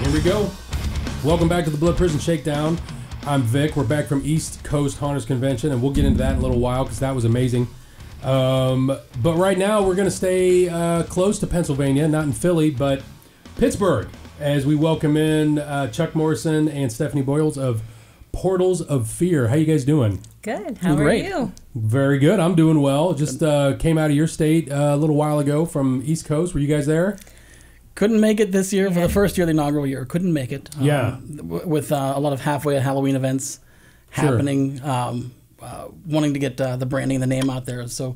Here we go. Welcome back to the Blood Prison Shakedown. I'm Vic. We're back from East Coast Haunters Convention, and we'll get into that in a little while because that was amazing. But right now, we're going to stay close to Pennsylvania, not in Philly, but Pittsburgh, as we welcome in Chuck Morrison and Stephanie Boyles of Portals of Fear. How you guys doing? Good. How are you? Very good. I'm doing well. Just came out of your state a little while ago from East Coast. Were you guys there? Couldn't make it this year for the first year of the inaugural year. Couldn't make it. With a lot of halfway at Halloween events happening, wanting to get the branding and the name out there. So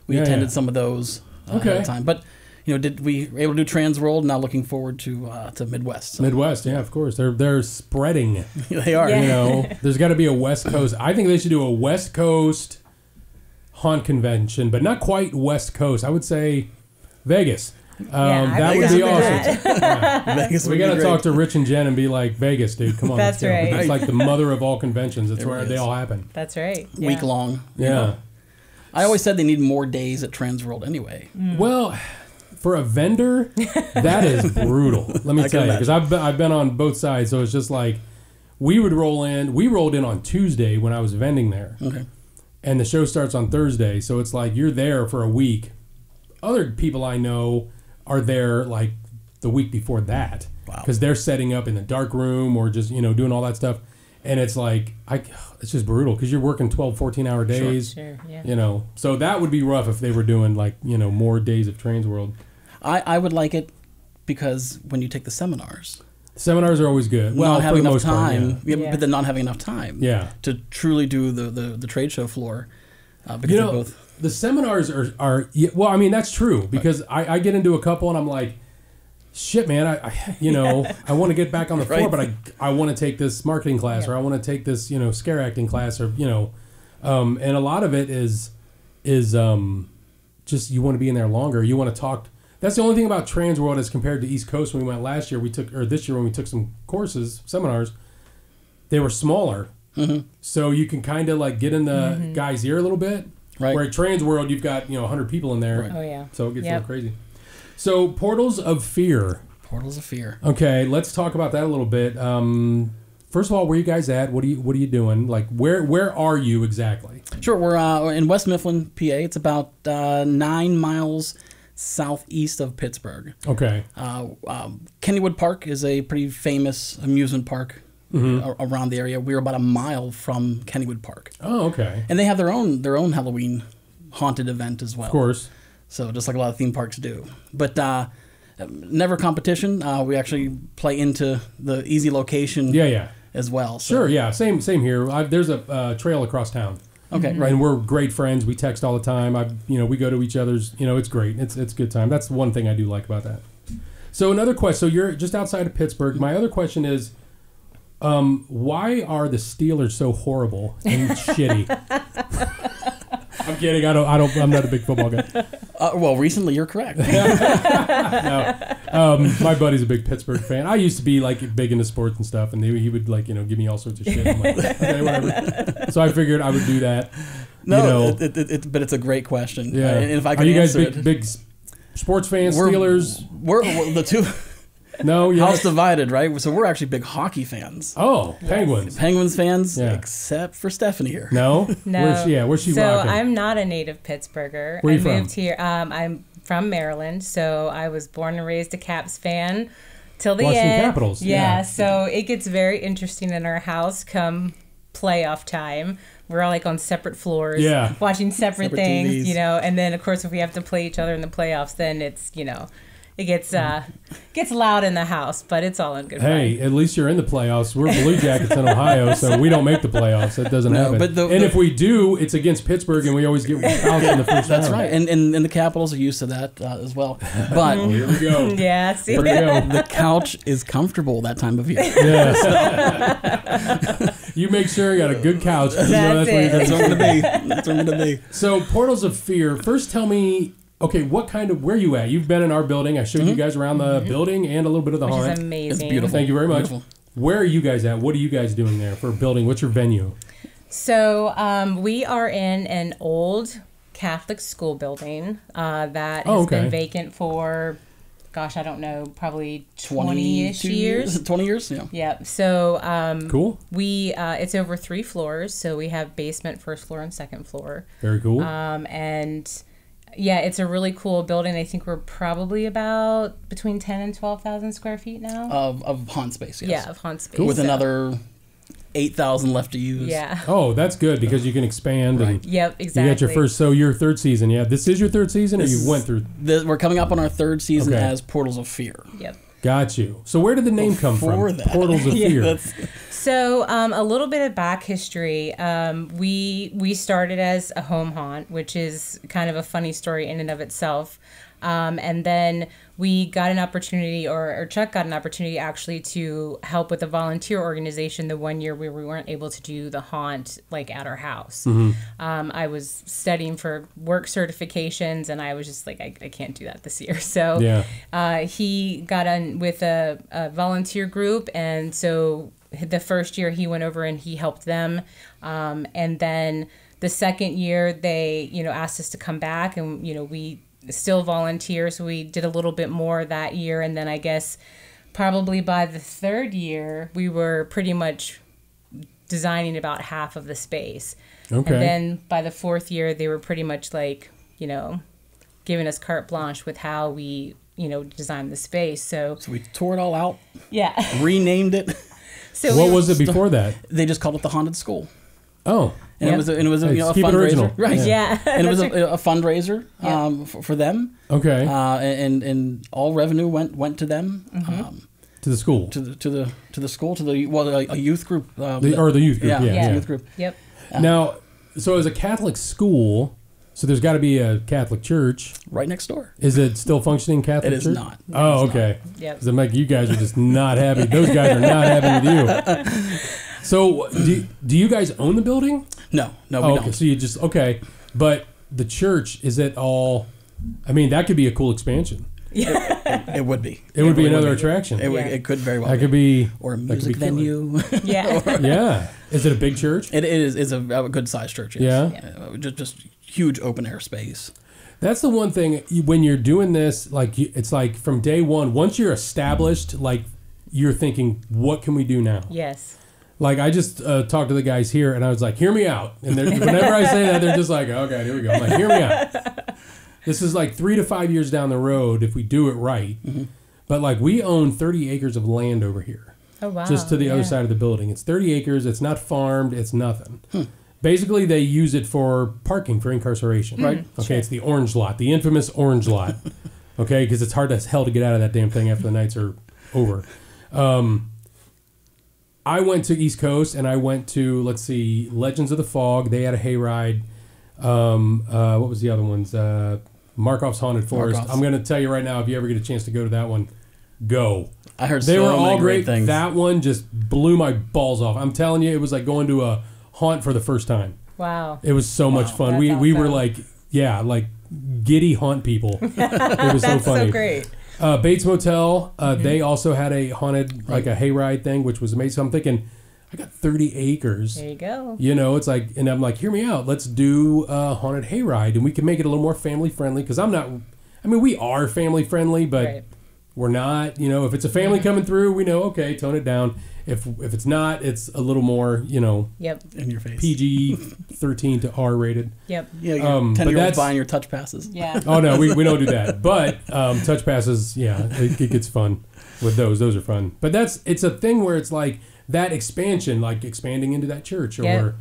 we attended some of those at the time. But we were able to do Trans World? Now looking forward to Midwest. So. Midwest, yeah, of course. They're spreading. They are. Yeah. There's got to be a West Coast. I think they should do a West Coast haunt convention, but not quite West Coast. I would say Vegas. That would be awesome. Vegas. We got to talk to Rich and Jen and be like, Vegas, dude, come on. That's right. It's like the mother of all conventions. It's where they all happen. That's right. Yeah. Week long. Yeah. I always said they need more days at Trans World anyway. Well, for a vendor, that is brutal. Let me tell you, because I've been on both sides, so it's just like we would roll in. We rolled in on Tuesday when I was vending there. Okay. And the show starts on Thursday, so it's like you're there for a week. Other people I know are there like the week before that because they're setting up in the dark room or just doing all that stuff, and it's like it's just brutal because you're working 12 14-hour days. Sure, yeah. So that would be rough if they were doing like more days of Trans World. I would like it because when you take the seminars are always good. Well, not having for the enough most time, part, but then not having enough time to truly do the trade show floor because they're both. The seminars are well, I mean, that's true because I get into a couple and I'm like, shit, man, I want to get back on the floor, but I want to take this marketing class or I want to take this, scare acting class or, and a lot of it is just you want to be in there longer. You want to talk. That's the only thing about Trans World as compared to East Coast when we went last year. This year when we took some seminars, they were smaller. Mm-hmm. So you can kind of like get in the guy's ear a little bit. Right. Where at Trans World, you've got 100 people in there. Right. Oh yeah. So it gets a little crazy. So Portals of Fear. Portals of Fear. Okay, let's talk about that a little bit. First of all, where are you guys at? What are you doing? Like where are you exactly? Sure, we're in West Mifflin, PA. It's about 9 miles southeast of Pittsburgh. Okay. Kennywood Park is a pretty famous amusement park. Around the area. We're about a mile from Kennywood Park. Oh, okay. And they have their own Halloween haunted event as well. Of course. So just like a lot of theme parks do. But never competition. We actually play into the easy location as well. So. Sure, yeah. Same here. There's a trail across town. Okay. Right. And we're great friends. We text all the time. We go to each other's, it's great. It's a good time. That's one thing I do like about that. So another question. So you're just outside of Pittsburgh. My other question is, why are the Steelers so horrible and shitty? I'm kidding. I'm not a big football guy. Well, recently you're correct. No. My buddy's a big Pittsburgh fan. I used to be like big into sports and stuff, and he would like give me all sorts of shit. I'm like, okay, whatever. So I figured I would do that. No, but it's a great question. Yeah. And if I can are you guys answer big sports fans? Steelers? We're the two. No, yeah. House divided, right? So we're actually big hockey fans. Oh, Penguins. Penguins fans, except for Stephanie here. No? No. Where's she So rocking? I'm not a native Pittsburgher. Where are you from? I moved here. I'm from Maryland, so I was born and raised a Caps fan till the Washington end. Capitals. Yeah, so it gets very interesting in our house come playoff time. We're all like on separate floors, watching separate things, TVs. And then of course if we have to play each other in the playoffs, then it's, it gets loud in the house, but it's all in good fun. Hey, at least you're in the playoffs. We're Blue Jackets in Ohio, so we don't make the playoffs. That doesn't happen. But if we do, it's against Pittsburgh, and we always get out in the first round. That's right, and the Capitals are used to that as well. But here we go. Yeah, see? The couch is comfortable that time of year. Yes. You make sure you got a good couch. That's That's where I'm going to be. That's where I'm going to be. So, Portals of Fear. First, tell me. Okay, where are you at? You've been in our building. I showed you guys around the building and a little bit of the haunt. Which is amazing. It's beautiful. Thank you very much. Beautiful. Where are you guys at? What are you guys doing there for a building? What's your venue? So we are in an old Catholic school building that has been vacant for gosh, I don't know, probably 20-ish years. 20 years, yeah. Yeah. So cool. It's over 3 floors, so we have basement, first floor, and second floor. Very cool. And yeah, it's a really cool building. I think we're probably about between 10 and 12,000 square feet now of haunt space. Yes. Yeah, of haunt space. With another 8,000 left to use. Yeah. Oh, that's good because you can expand. Right. And yep, exactly. you got your first, so your third season. Yeah, this is your third season, or you went through? We're coming up on our third season as Portals of Fear. Yep. Got you. So where did the name come from? That. Portals of Fear. So a little bit of back history. We started as a home haunt, which is kind of a funny story in and of itself. And then we got an opportunity, or Chuck got an opportunity actually to help with a volunteer organization the one year where we weren't able to do the haunt like at our house. I was studying for work certifications and I was just like, I can't do that this year. So he got on with a volunteer group, and so the first year he went over and he helped them. And then the second year they, asked us to come back, and, we still volunteer. So we did a little bit more that year. And then I guess probably by the third year, we were pretty much designing about half of the space. Okay. And then by the fourth year, they were pretty much like, giving us carte blanche with how we, designed the space. So we tore it all out. Yeah. Renamed it. So what was it before that? They just called it the Haunted School. Oh. And it was a fundraiser, right? Yeah, and it was a fundraiser for them. Okay, and all revenue went to them, to the school, to the school, a youth group, the youth group, youth group. Yep. Now, so as a Catholic school, so there's got to be a Catholic church right next door. Is it still functioning Catholic? It is church? Not. Oh, okay. Yep. Because I'm like, you guys are just not happy. Those guys are not happy with you. So, do you guys own the building? No, we don't. Okay, so you just, but the church, is it all, I mean, that could be a cool expansion. It would be. It would be another attraction. It could very well be. That could be. Or a music venue. Yeah. Yeah. Is it a big church? It is. It's a good sized church, yes. Yeah. Just huge open air space. That's the one thing, when you're doing this, like, it's like from day one, once you're established, like, you're thinking, what can we do now? Yes. Like, I just talked to the guys here, and I was like, hear me out. And whenever I say that, they're just like, okay, here we go. I'm like, hear me out. This is like 3 to 5 years down the road if we do it right. Mm-hmm. But, like, we own 30 acres of land over here. Oh, wow. Just to the other side of the building. It's 30 acres. It's not farmed. It's nothing. Basically, they use it for parking for incarceration. Right. Okay, sure. It's the orange lot, the infamous orange lot. Okay, because it's hard as hell to get out of that damn thing after the nights are over. I went to East Coast, and I went to, Legends of the Fog. They had a hayride. What was the other ones? Markoff's Haunted Forest. I'm going to tell you right now, if you ever get a chance to go to that one, go. I heard they so were all many great things. That one just blew my balls off. I'm telling you, it was like going to a haunt for the first time. Wow. It was so much fun. We were like giddy haunt people. It was so funny. So great. Bates Motel, they also had a haunted, like a hayride thing, which was amazing. So I'm thinking, I got 30 acres. There you go. It's like, and I'm like, hear me out. Let's do a haunted hayride, and we can make it a little more family friendly. Because we are family friendly, but we're not. If it's a family coming through, we know, okay, tone it down. If it's not, it's a little more, Yep. In your face. PG-13 to R-rated. Yep. Yeah, 10-year-olds buying your touch passes. Yeah. Oh, no, we don't do that. But touch passes, it gets fun with those. Those are fun. But it's a thing where it's like that expansion, like expanding into that church or,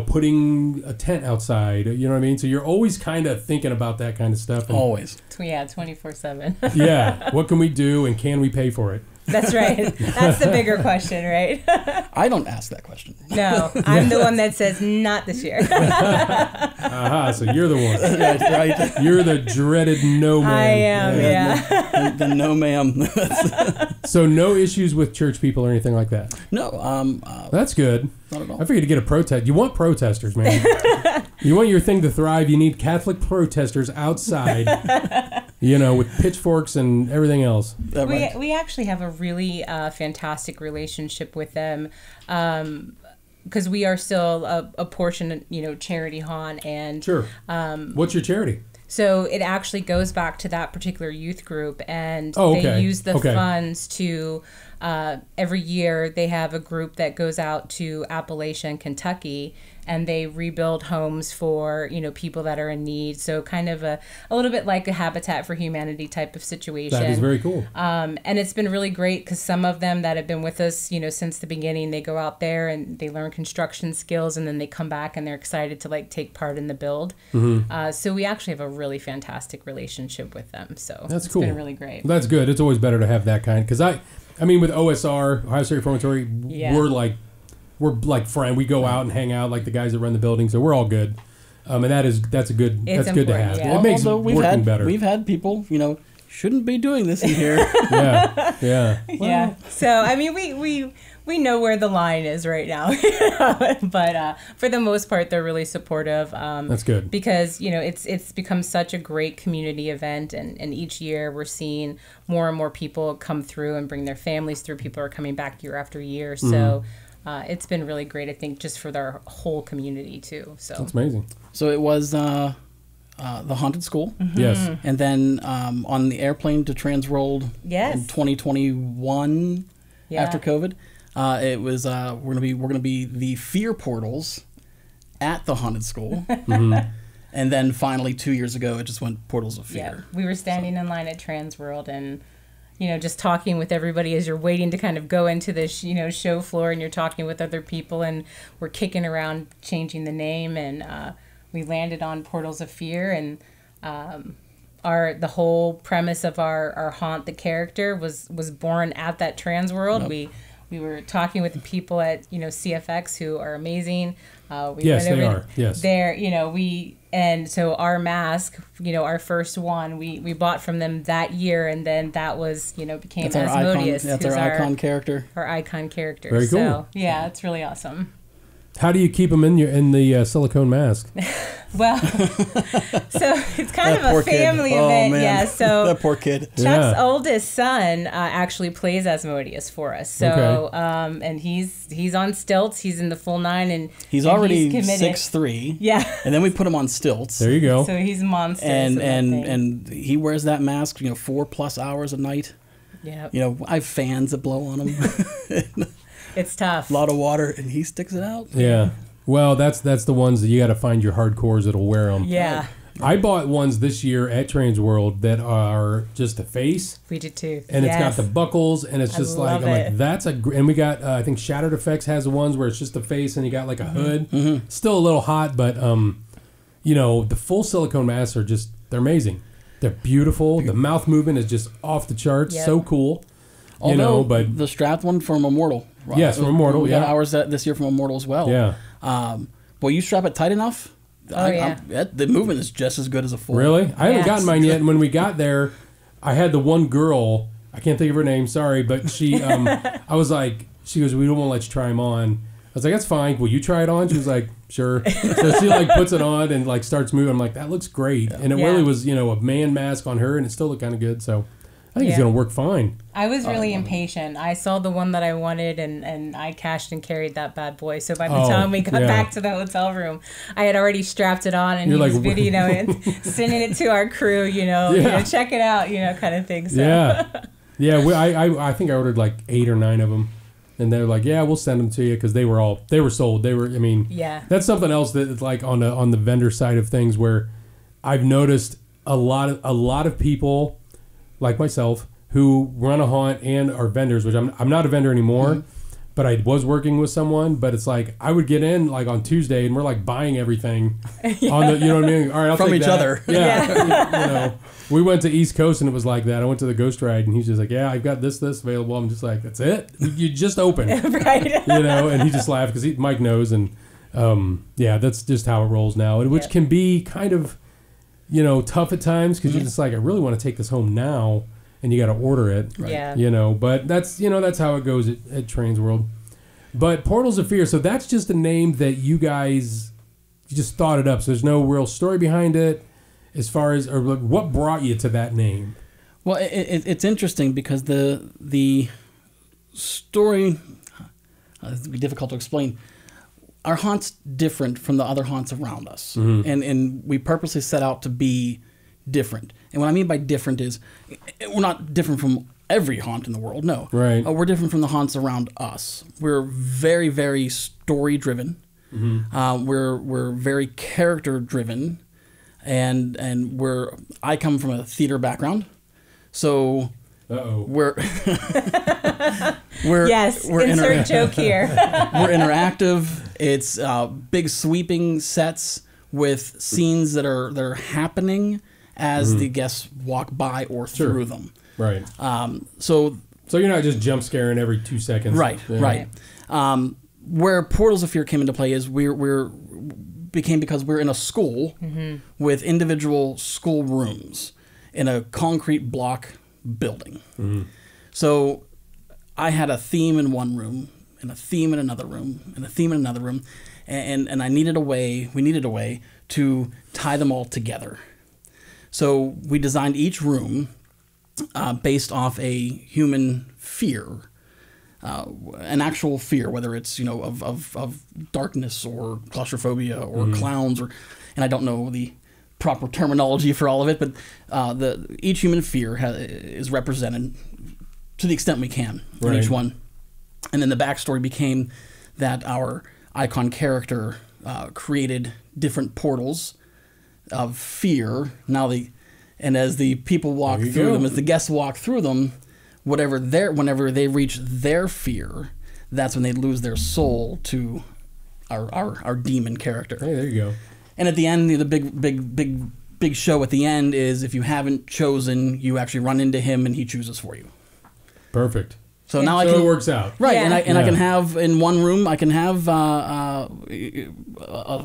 putting a tent outside. You know what I mean? So you're always kind of thinking about that kind of stuff. And, always. Yeah, 24/7. Yeah. What can we do, and can we pay for it? That's right. That's the bigger question, right? I don't ask that question. No, I'm the one that says not this year. So you're the one. Right. You're the dreaded no man. I am, yeah. The no ma'am. So no issues with church people or anything like that? No. That's good. Not at all. I figured to get a protest. You want protesters, man. You want your thing to thrive. You need Catholic protesters outside, with pitchforks and everything else. We actually have a really fantastic relationship with them because we are still a portion, charity haunt. And sure. What's your charity? So it actually goes back to that particular youth group, and okay. they use the funds to, every year they have a group that goes out to Appalachia and Kentucky, and they rebuild homes for, you know, people that are in need. So kind of a little bit like a Habitat for Humanity type of situation. That is very cool. And it's been really great because some of them that have been with us, you know, since the beginning, they go out there and they learn construction skills, and then they come back and they're excited to like take part in the build. So we actually have a really fantastic relationship with them. So that's cool. It's been really great. That's good. It's always better to have that kind, because I mean, with OSR, Ohio State Reformatory, we're like friends. We go out and hang out like the guys that run the building, so we're all good. And that's good to have. Yeah. It makes working better. We've had people, you know, shouldn't be doing this in here. Yeah. So I mean, we know where the line is right now, but for the most part, they're really supportive. That's good, because you know it's become such a great community event, and each year we're seeing more and more people come through and bring their families through. People are coming back year after year, so. It's been really great, I think, just for their whole community, too. So that's amazing. So it was the Haunted School. Yes. And then on the airplane to Transworld in 2021 after COVID, it was we're gonna be the Fear Portals at the Haunted School. And then finally 2 years ago, it just went Portals of Fear. Yeah. We were standing in line at Transworld and, you know, just talking with everybody as you're waiting to kind of go into the, show floor, and you're talking with other people, and we're kicking around changing the name, and we landed on Portals of Fear, and the whole premise of our haunt, the character, was born at that Transworld. Yep. We were talking with the people at, CFX, who are amazing. Yes, they are. Yes. And so our mask, our first one, we bought from them that year, and then that was, became Asmodeus. That's our icon character. Our icon character. Very cool. So, yeah, it's really awesome. How do you keep them in the silicone mask? Well, so it's kind of a family event. Man. Yeah, so that poor kid. Chuck's oldest son actually plays Asmodeus for us. So, and he's on stilts. He's in the full 9, and he's already 6'3". Yeah, and then we put him on stilts. There you go. So he's monster. And he wears that mask, 4+ hours a night. Yeah. I have fans that blow on him. It's tough. A lot of water, and he sticks it out. Yeah. Well, that's the ones that you got to find your hardcores that'll wear them. Yeah. I bought ones this year at Transworld that are just the face. We did too. And it's got the buckles, and it's just like, I'm like, that's and we got, I think Shattered Effects has the ones where it's just the face and you got like a hood. Mm-hmm. Still a little hot, but, the full silicone masks are just, they're amazing. They're beautiful. The mouth movement is just off the charts. Yep. So cool. Although, but the strapped one from Immortal. Right? Yes, from Immortal. We got ours this year from Immortal as well. Yeah. Well, you strap it tight enough. The movement is just as good as a full. Really? I haven't gotten mine yet. And when we got there, I had the one girl. I can't think of her name. Sorry, but she. I was like, she goes, "We don't want to let you try them on." I was like, "That's fine. Will you try it on?" She was like, "Sure." So she puts it on and starts moving. I'm like, "That looks great." And it really was a man mask on her, and it still looked kind of good. So I think it's going to work fine. I was really impatient. I saw the one that I wanted, and I cashed and carried that bad boy. So by the time we got back to the hotel room, I had already strapped it on, and he was videoing it, sending it to our crew, check it out, kind of thing. So. Yeah. I think I ordered 8 or 9 of them. And they're like, yeah, we'll send them to you, because they were sold. They were, that's something else that it's like on the vendor side of things, where I've noticed a lot of people like myself who run a haunt and are vendors, which I'm not a vendor anymore, but I was working with someone. But it's like I would get in on Tuesday, and we're buying everything on the, you know what I mean? All right, I'll from take each that. other. Yeah, we went to East Coast, and it was like that. I went to the Ghost Ride, and he's just like, yeah, I've got this available. I'm just like, that's it? You just open. Right. And he just laughed because Mike knows, and that's just how it rolls now, which can be kind of, tough at times, because you're just like, I really want to take this home now, and you got to order it. Right. Yeah. But that's how it goes at Transworld. But Portals of Fear, so that's just a name that you guys just thought it up. So there's no real story behind it, as far as, or what brought you to that name? Well, it's interesting because the story, it'd be difficult to explain. Our haunt's different from the other haunts around us. Mm-hmm. And we purposely set out to be different. And what I mean by different is we're not different from every haunt in the world. No, right. We're different from the haunts around us. We're very, very story driven. Mm-hmm. We're very character driven, and I come from a theater background, so we're insert joke here. We're interactive. It's big sweeping sets with scenes that are happening as the guests walk by or through them. Right. So you're not just jump scaring every 2 seconds. Right. Yeah. Right. Where Portals of Fear came into play is because we're in a school with individual school rooms in a concrete block building. Mm-hmm. So I had a theme in one room, and a theme in another room, and a theme in another room, and we needed a way to tie them all together. So we designed each room based off a human fear, an actual fear, whether it's of darkness or claustrophobia or clowns, and I don't know the proper terminology for all of it, but each human fear is represented to the extent we can in each one. And then the backstory became that our icon character created different portals of fear. And as the people walk through them, as the guests walk through them, whenever they reach their fear, that's when they lose their soul to our demon character. Hey, there you go. And at the end, the big show at the end is if you haven't chosen, you actually run into him and he chooses for you. Perfect. So now it works out. Right, yeah. and I can have in one room I can have a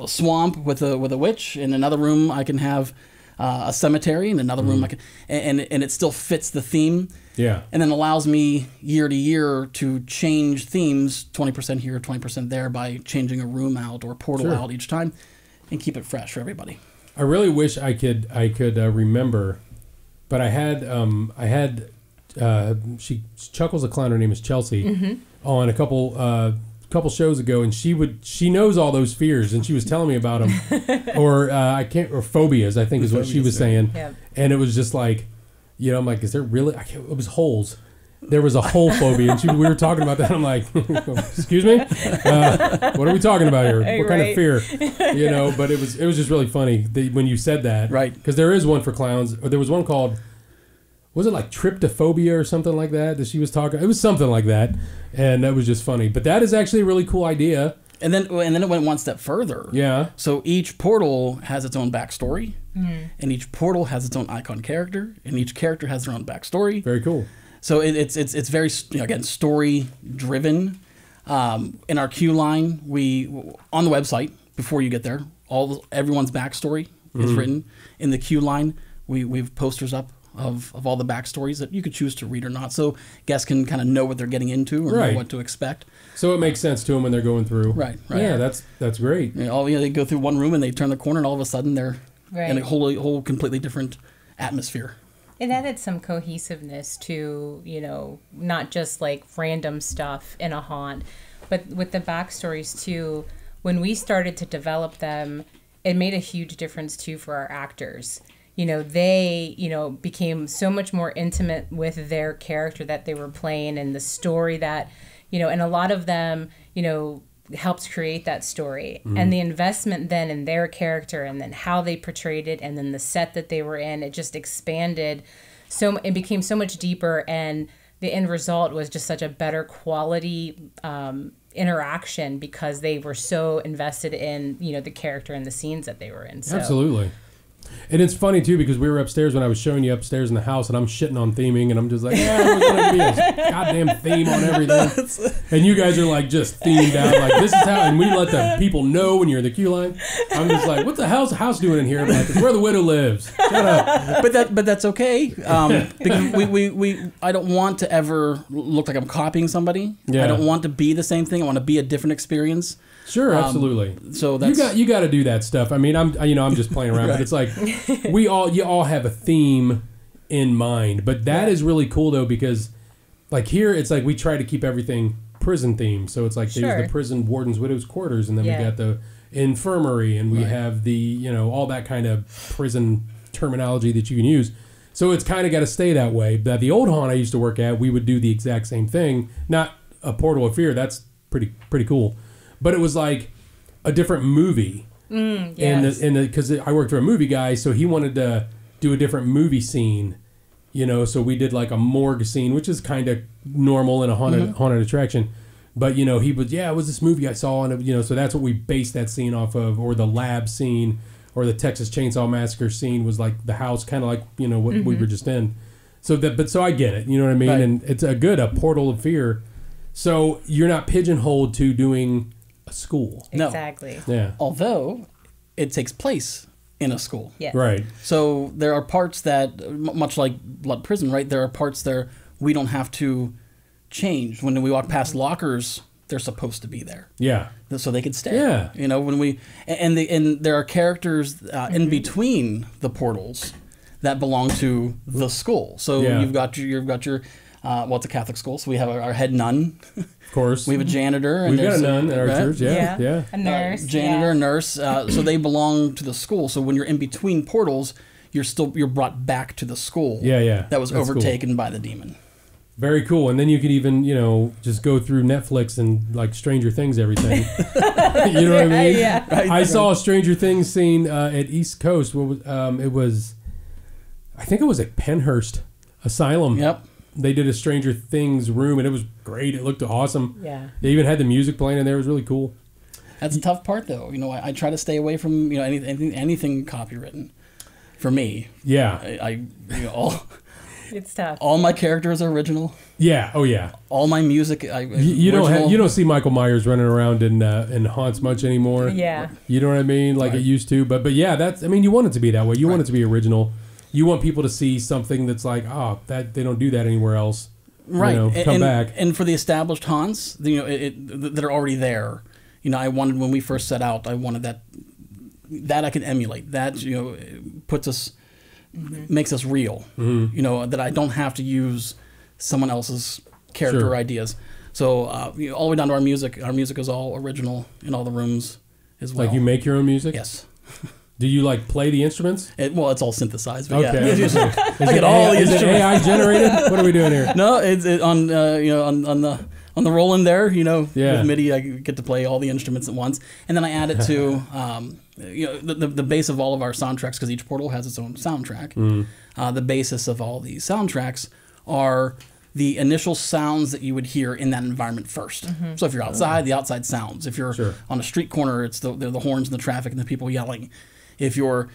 swamp with a witch. In another room I can have a cemetery. In another room I can, and it still fits the theme. Yeah. And then allows me year to year to change themes, 20% here, 20% there, by changing a room out or a portal out each time, and keep it fresh for everybody. I really wish I could remember, but I had. She Chuckles the clown. Her name is Chelsea. On a couple shows ago, and she knows all those fears, and she was telling me about them, or phobias. I think is what she was saying. Yeah. And it was just like, I'm like, is there really? It was holes. There was a hole phobia, and we were talking about that. I'm like, excuse me, what are we talking about here? What kind of fear? But it was just really funny when you said that, right? Because there is one for clowns, or there was one called. Was it like tryptophobia or something like that she was talking? It was something like that, and that was just funny. But that is actually a really cool idea. And then it went one step further. Yeah. So each portal has its own backstory, and each portal has its own icon character, and each character has their own backstory. Very cool. So it's very again story driven. In our queue line, we on the website before you get there, everyone's backstory is written in the queue line. We've posters up of all the backstories that you could choose to read or not, so guests can kind of know what they're getting into or know what to expect. So it makes sense to them when they're going through. Right. Yeah, that's great. They go through one room and they turn the corner, and all of a sudden they're in a whole completely different atmosphere. It added some cohesiveness to, not just like random stuff in a haunt, but with the backstories too. When we started to develop them, it made a huge difference too for our actors. They, became so much more intimate with their character that they were playing, and the story that, and a lot of them, helped create that story. And the investment then in their character, and then how they portrayed it, and then the set that they were in, it just expanded. So it became so much deeper, and the end result was just such a better quality interaction because they were so invested in, the character and the scenes that they were in. So. Absolutely. And it's funny, too, because we were upstairs when I was showing you upstairs in the house, and I'm shitting on theming, and I'm just like, there's going to be a goddamn theme on everything. And you guys are, like, just themed out, like, this is how, and we let the people know when you're in the queue line. I'm just like, what the hell's the house doing in here? I'm like, it's where the widow lives. Shut up. But that's okay, because I don't want to ever look like I'm copying somebody. Yeah. I don't want to be the same thing. I want to be a different experience. Sure, absolutely. So that's you got to do that stuff. I mean, I'm just playing around, but it's like you all have a theme in mind. But that is really cool though, because like here it's like we try to keep everything prison themed. So it's like there's the prison warden's widow's quarters, and then we got the infirmary, and we have the all that kind of prison terminology that you can use. So it's kind of got to stay that way. But the old haunt I used to work at, we would do the exact same thing. Not a Portal of Fear. That's pretty cool. But it was like a different movie. Yes. Because I worked for a movie guy, so he wanted to do a different movie scene. So we did like a morgue scene, which is kind of normal in a haunted attraction. But, he was, it was this movie I saw, and, so that's what we based that scene off of, or the lab scene, or the Texas Chainsaw Massacre scene was like the house, kind of like, what we were just in. So I get it, you know what I mean? Right. And it's a Portal of Fear. So you're not pigeonholed to doing a school. Exactly. No. Yeah. Although it takes place in a school. Yes. Right. So there are parts that, much like Blood Prison, right? There are parts there we don't have to change. When we walk past lockers, they're supposed to be there. Yeah. So they could stay. Yeah. When we and there are characters in between the portals that belong to the school. So you've got your it's a Catholic school, so we have our head nun. Of course. We have a janitor. We've got a nun at our church. Yeah. A nurse. Janitor, nurse. So they belong to the school. So when you're in between portals, you're brought back to the school. Yeah. That was That's overtaken by the demon. Very cool. And then you could even, just go through Netflix and like Stranger Things everything. You know what I mean? Yeah. I saw a Stranger Things scene at East Coast. It was, I think it was at Penhurst Asylum. Yep. They did a Stranger Things room, and it was great. It looked awesome. Yeah. They even had the music playing in there. It was really cool. That's a tough part, though. I try to stay away from anything copywritten. For me. Yeah. It's tough. All my characters are original. Yeah. Oh yeah. All my music. You don't see Michael Myers running around in haunts much anymore. Yeah. You know what I mean? Like it used to. But yeah, you want it to be that way. You want it to be original. You want people to see something that's like, that they don't do that anywhere else. Right. Come back. And for the established haunts, that are already there. I wanted, when we first set out, I wanted that I could emulate. That puts us. Makes us real, that I don't have to use someone else's character ideas. So all the way down to our music. Our music is all original in all the rooms as well. Like you make your own music? Yes. Do you play the instruments? It's all synthesized. But okay. Yeah. Is it AI generated? What are we doing here? No, it's on the Roland there. With MIDI, I get to play all the instruments at once, and then I add it to the base of all of our soundtracks, because each portal has its own soundtrack. The basis of all these soundtracks are the initial sounds that you would hear in that environment first. So if you're outside, the outside sounds. If you're on a street corner, it's the horns and the traffic and the people yelling. If you're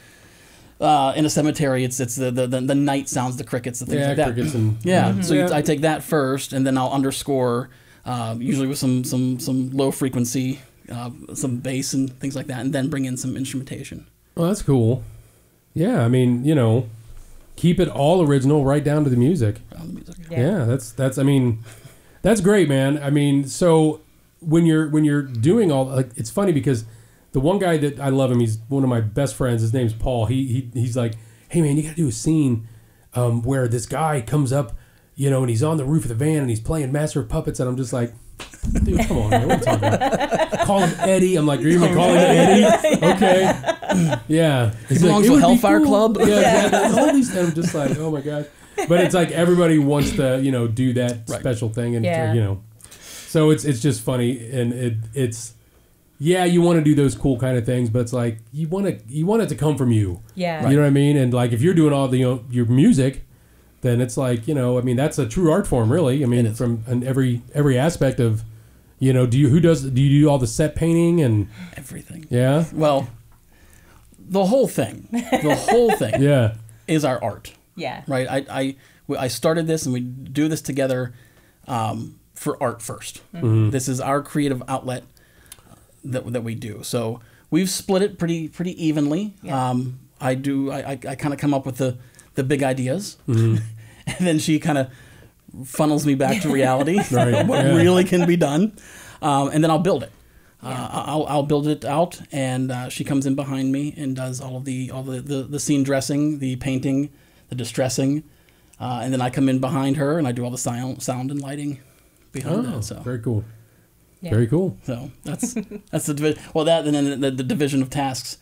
in a cemetery, it's the night sounds, the crickets, the things like that. Crickets and, I take that first, and then I'll underscore, usually with some low frequency, some bass and things like that, and then bring in some instrumentation. Well, that's cool. Yeah, keep it all original, right down to the music. Yeah, that's great, man. So when you're doing all, it's funny because the one guy that I love him, he's one of my best friends. His name's Paul. He's like, hey man, you got to do a scene where this guy comes up, and he's on the roof of the van and he's playing Master of Puppets, and I'm just like, dude, come on, man, what are you talking about? Call him Eddie. I'm like, you're even calling him Eddie? Okay. Yeah. He belongs to a Hellfire Club? Yeah. All these, and I'm just like, oh my God. But it's like everybody wants to, do that special thing. And, so it's just funny. And it's, you want to do those cool kind of things, but it's like, you want it to come from you. Yeah. You know what I mean? And like, if you're doing all the, your music, then it's like, that's a true art form, really. From every aspect of, do you do all the set painting and everything? Yeah. Well, the whole thing, yeah, is our art. Yeah. Right. I started this, and we do this together for art first. This is our creative outlet that we do. So we've split it pretty evenly. Yeah. I kind of come up with the big ideas, and then she kind of funnels me back to reality, what really can be done, and then I'll build it. I'll build it out, and she comes in behind me and does all the scene dressing, the painting, the distressing, and then I come in behind her and I do all the sound and lighting behind that. So very cool. Yeah. Very cool. So that's the division. Well, that, and then the division of tasks.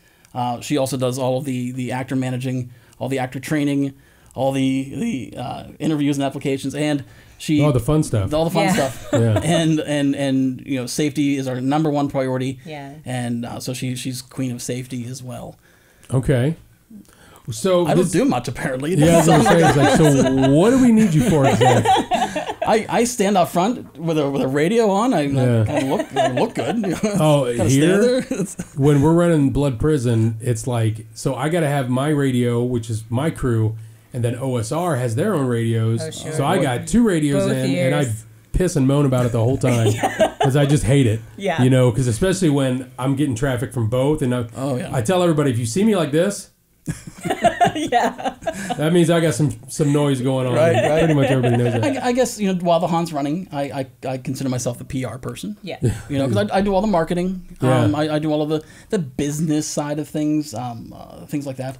She also does all of the actor managing, all the actor training, all the interviews and applications, and she the fun stuff, stuff, and you know, safety is our number one priority. And so she's queen of safety as well. Okay. So I don't do much apparently. Yeah, I was gonna say, it's like, so what do we need you for exactly? I stand up front with a radio on. I kind of look good. Oh, here when we're running Blood Prison, it's like, so I got to have my radio, which is my crew, and then OSR has their own radios. Oh, sure. So I got 2 radios Both in, ears. and I piss and moan about it the whole time because I just hate it. Yeah. You know, because especially when I'm getting traffic from both, and I tell everybody, if you see me like this. That means I got some noise going on. Right. Pretty much everybody knows that. I guess, you know, while the haunt's running, I consider myself the PR person. Yeah. You know, because I do all the marketing. I do all of the business side of things, things like that.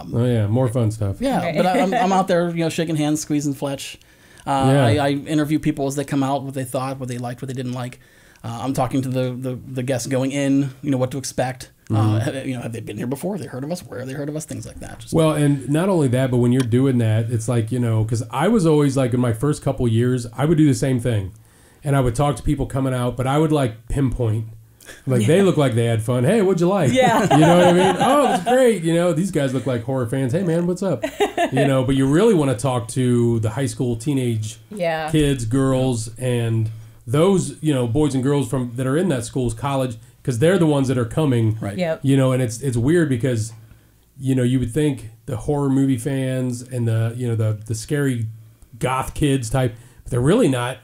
More fun stuff. Yeah, Right. but I'm out there, you know, shaking hands, squeezing flesh. I interview people as they come out, what they thought, what they liked, what they didn't like. I'm talking to the guests going in, you know, what to expect. You know, have they been here before? Have they heard of us? Where have they heard of us? Things like that. Well, and not only that, but when you're doing that, it's like, you know, because I was always like in my first couple years, I would do the same thing. And I would talk to people coming out, but I would like pinpoint. Like, they look like they had fun. Hey, what'd you like? Yeah. You know what I mean? Oh, that's great. You know, these guys look like horror fans. Hey, man, what's up? You know, but you really want to talk to the high school, teenage kids, girls, and those, you know, boys and girls that are in that school's college, because they're the ones that are coming. Right. Yep. You know, and it's weird because, you know, you would think the horror movie fans and the, you know, the scary goth kids type, but they're really not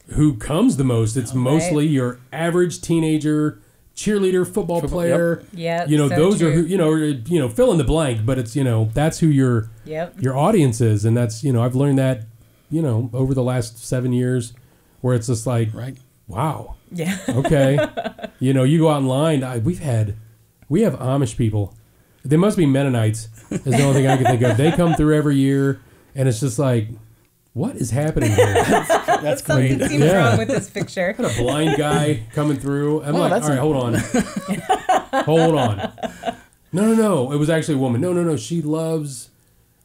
who comes the most. It's mostly your average teenager, cheerleader, football player. Yep. You know, so those true. are who, you know, fill in the blank, but it's, you know, that's who your audience is. And that's, you know, I've learned that, you know, over the last 7 years, where it's just like, wow. Yeah. Okay. You know, you go out in line. We have Amish people. They must be Mennonites. Is the only thing I can think of. They come through every year, and it's just like, what is happening here? That's great. Something seems wrong with this picture. Got a blind guy coming through. I'm like, all right, hold on. Hold on. No. It was actually a woman. No. She loves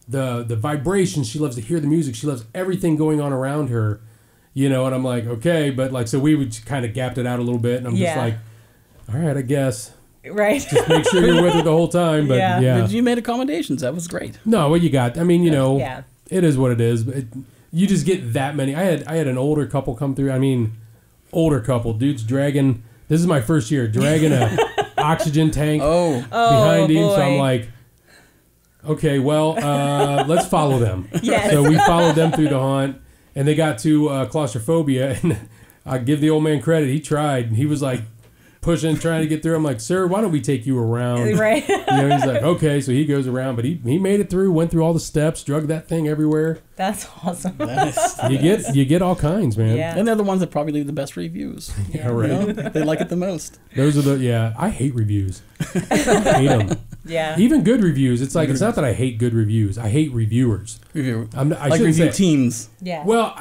the vibration. She loves to hear the music. She loves everything going on around her. You know, and I'm like, okay, but like, so we would kind of gapped it out a little bit, and I'm just like, all right, I guess. Right. Just make sure you're with her the whole time. But But you made accommodations. That was great. No, what you got? I mean, you know, it is what it is. But you just get that many. I had an older couple come through. I mean, older couple, dude's dragging. This is my first year dragging a oxygen tank behind him. So I'm like, okay, well, let's follow them. Yes. So we followed them through the haunt. And they got to claustrophobia, and I give the old man credit. He tried. He was like pushing, trying to get through. I'm like, sir, why don't we take you around? Right. You know, he's like, okay. So he goes around, but he made it through, went through all the steps, drug that thing everywhere. That's awesome. You get all kinds, man. Yeah. And they're the ones that probably leave the best reviews. Yeah, right. You know? They like it the most. Those are I hate reviews. I hate them. Yeah. Even good reviews. It's like, it's not that I hate good reviews. I hate reviewers. I like review teams. Yeah. Well,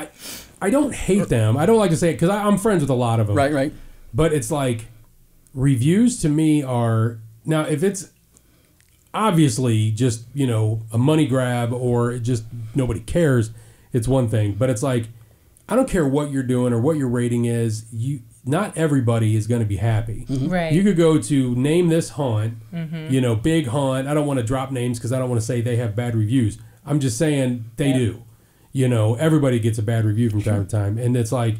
I don't hate them. I don't like to say it because I'm friends with a lot of them. Right. But it's like, reviews to me are, now if it's obviously just, you know, a money grab or just nobody cares, it's one thing. But it's like, I don't care what you're doing or what your rating is. Not everybody is going to be happy. Mm-hmm. Right. You could go to name this haunt, you know, big haunt. I don't want to drop names because I don't want to say they have bad reviews. I'm just saying they do. You know, everybody gets a bad review from time to time. And it's like,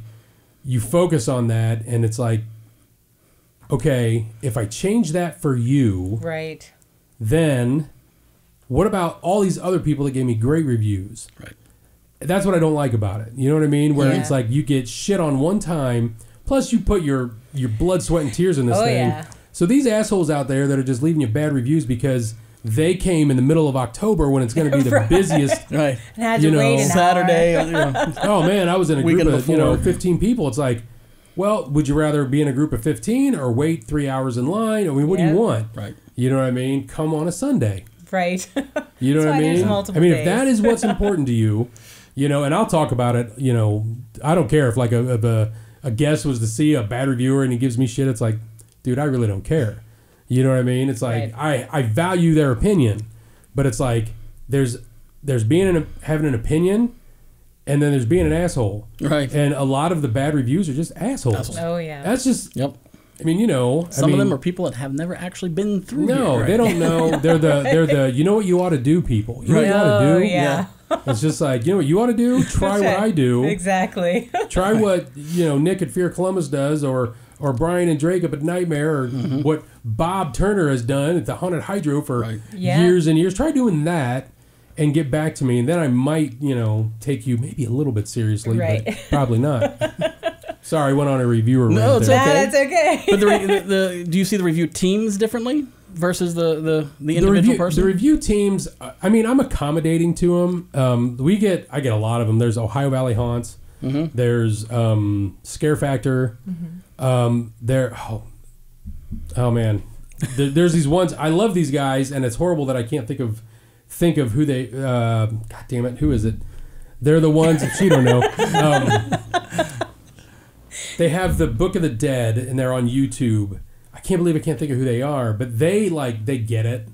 you focus on that and it's like, okay, if I change that for you, right, then what about all these other people that gave me great reviews? Right. That's what I don't like about it. You know what I mean? Where it's like you get shit on one time, plus you put your blood, sweat, and tears in this thing. Yeah. So these assholes out there that are just leaving you bad reviews because they came in the middle of October when it's going to be the busiest. Right. And had to wait an Saturday. hour. Oh man, I was in a group of before. 15 people. It's like, well, would you rather be in a group of 15 or wait 3 hours in line? I mean, what do you want? Right. You know what I mean? Come on a Sunday. Right. You know what I mean? Multiple I mean, days. if that is what's important to you, you know, and I'll talk about it, you know, I don't care if like a guest was to see a bad reviewer and he gives me shit. It's like, dude, I really don't care. You know what I mean? It's like, I value their opinion, but it's like, there's having an opinion, and then there's being an asshole. Right. And a lot of the bad reviews are just assholes. Oh yeah. That's just. Yep. I mean, some of them are people that have never actually been through. No, they don't know. They're the you know what you ought to do people. You know what you ought to do. Yeah. It's just like, you know what you ought to do. Try what I do. Exactly. Try what Nick at Fear Columbus does, or Brian and Drake up at Nightmare, or what Bob Turner has done at the Haunted Hydro for years and years. Try doing that and get back to me, and then I might take you maybe a little bit seriously, but probably not. Sorry, I went on a reviewer. No, it's okay. That's okay. But do you see the review teams differently versus the individual person? The review teams, I mean, I'm accommodating to them. I get a lot of them. There's Ohio Valley Haunts. Mm-hmm. There's Scare Factor. Mm-hmm. There's these ones. I love these guys, and it's horrible that I can't think of who they. God damn it, who is it? They're the ones. She don't know. They have the Book of the Dead, and they're on YouTube. I can't believe I can't think of who they are, but they get it.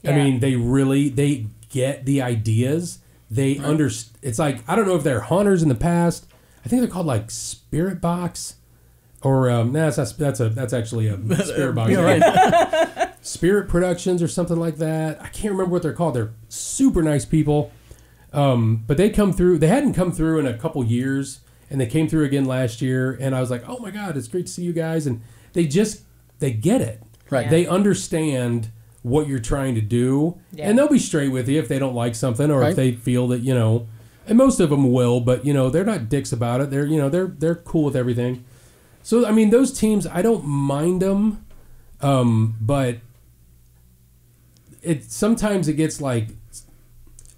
Yeah. I mean, they get the ideas. They understand. It's like, I don't know if they're haunters in the past. I think they're called like Spirit Box, or that's actually a Spirit Box. Yeah, right. Spirit Productions or something like that. I can't remember what they're called. They're super nice people, but they come through. They hadn't come through in a couple years. And they came through again last year, and I was like, "Oh my God, it's great to see you guys!" And they get it. Right? They understand what you're trying to do, and they'll be straight with you if they don't like something, or if they feel that And most of them will, but they're not dicks about it. They're cool with everything. So I mean, those teams, I don't mind them, but sometimes it gets like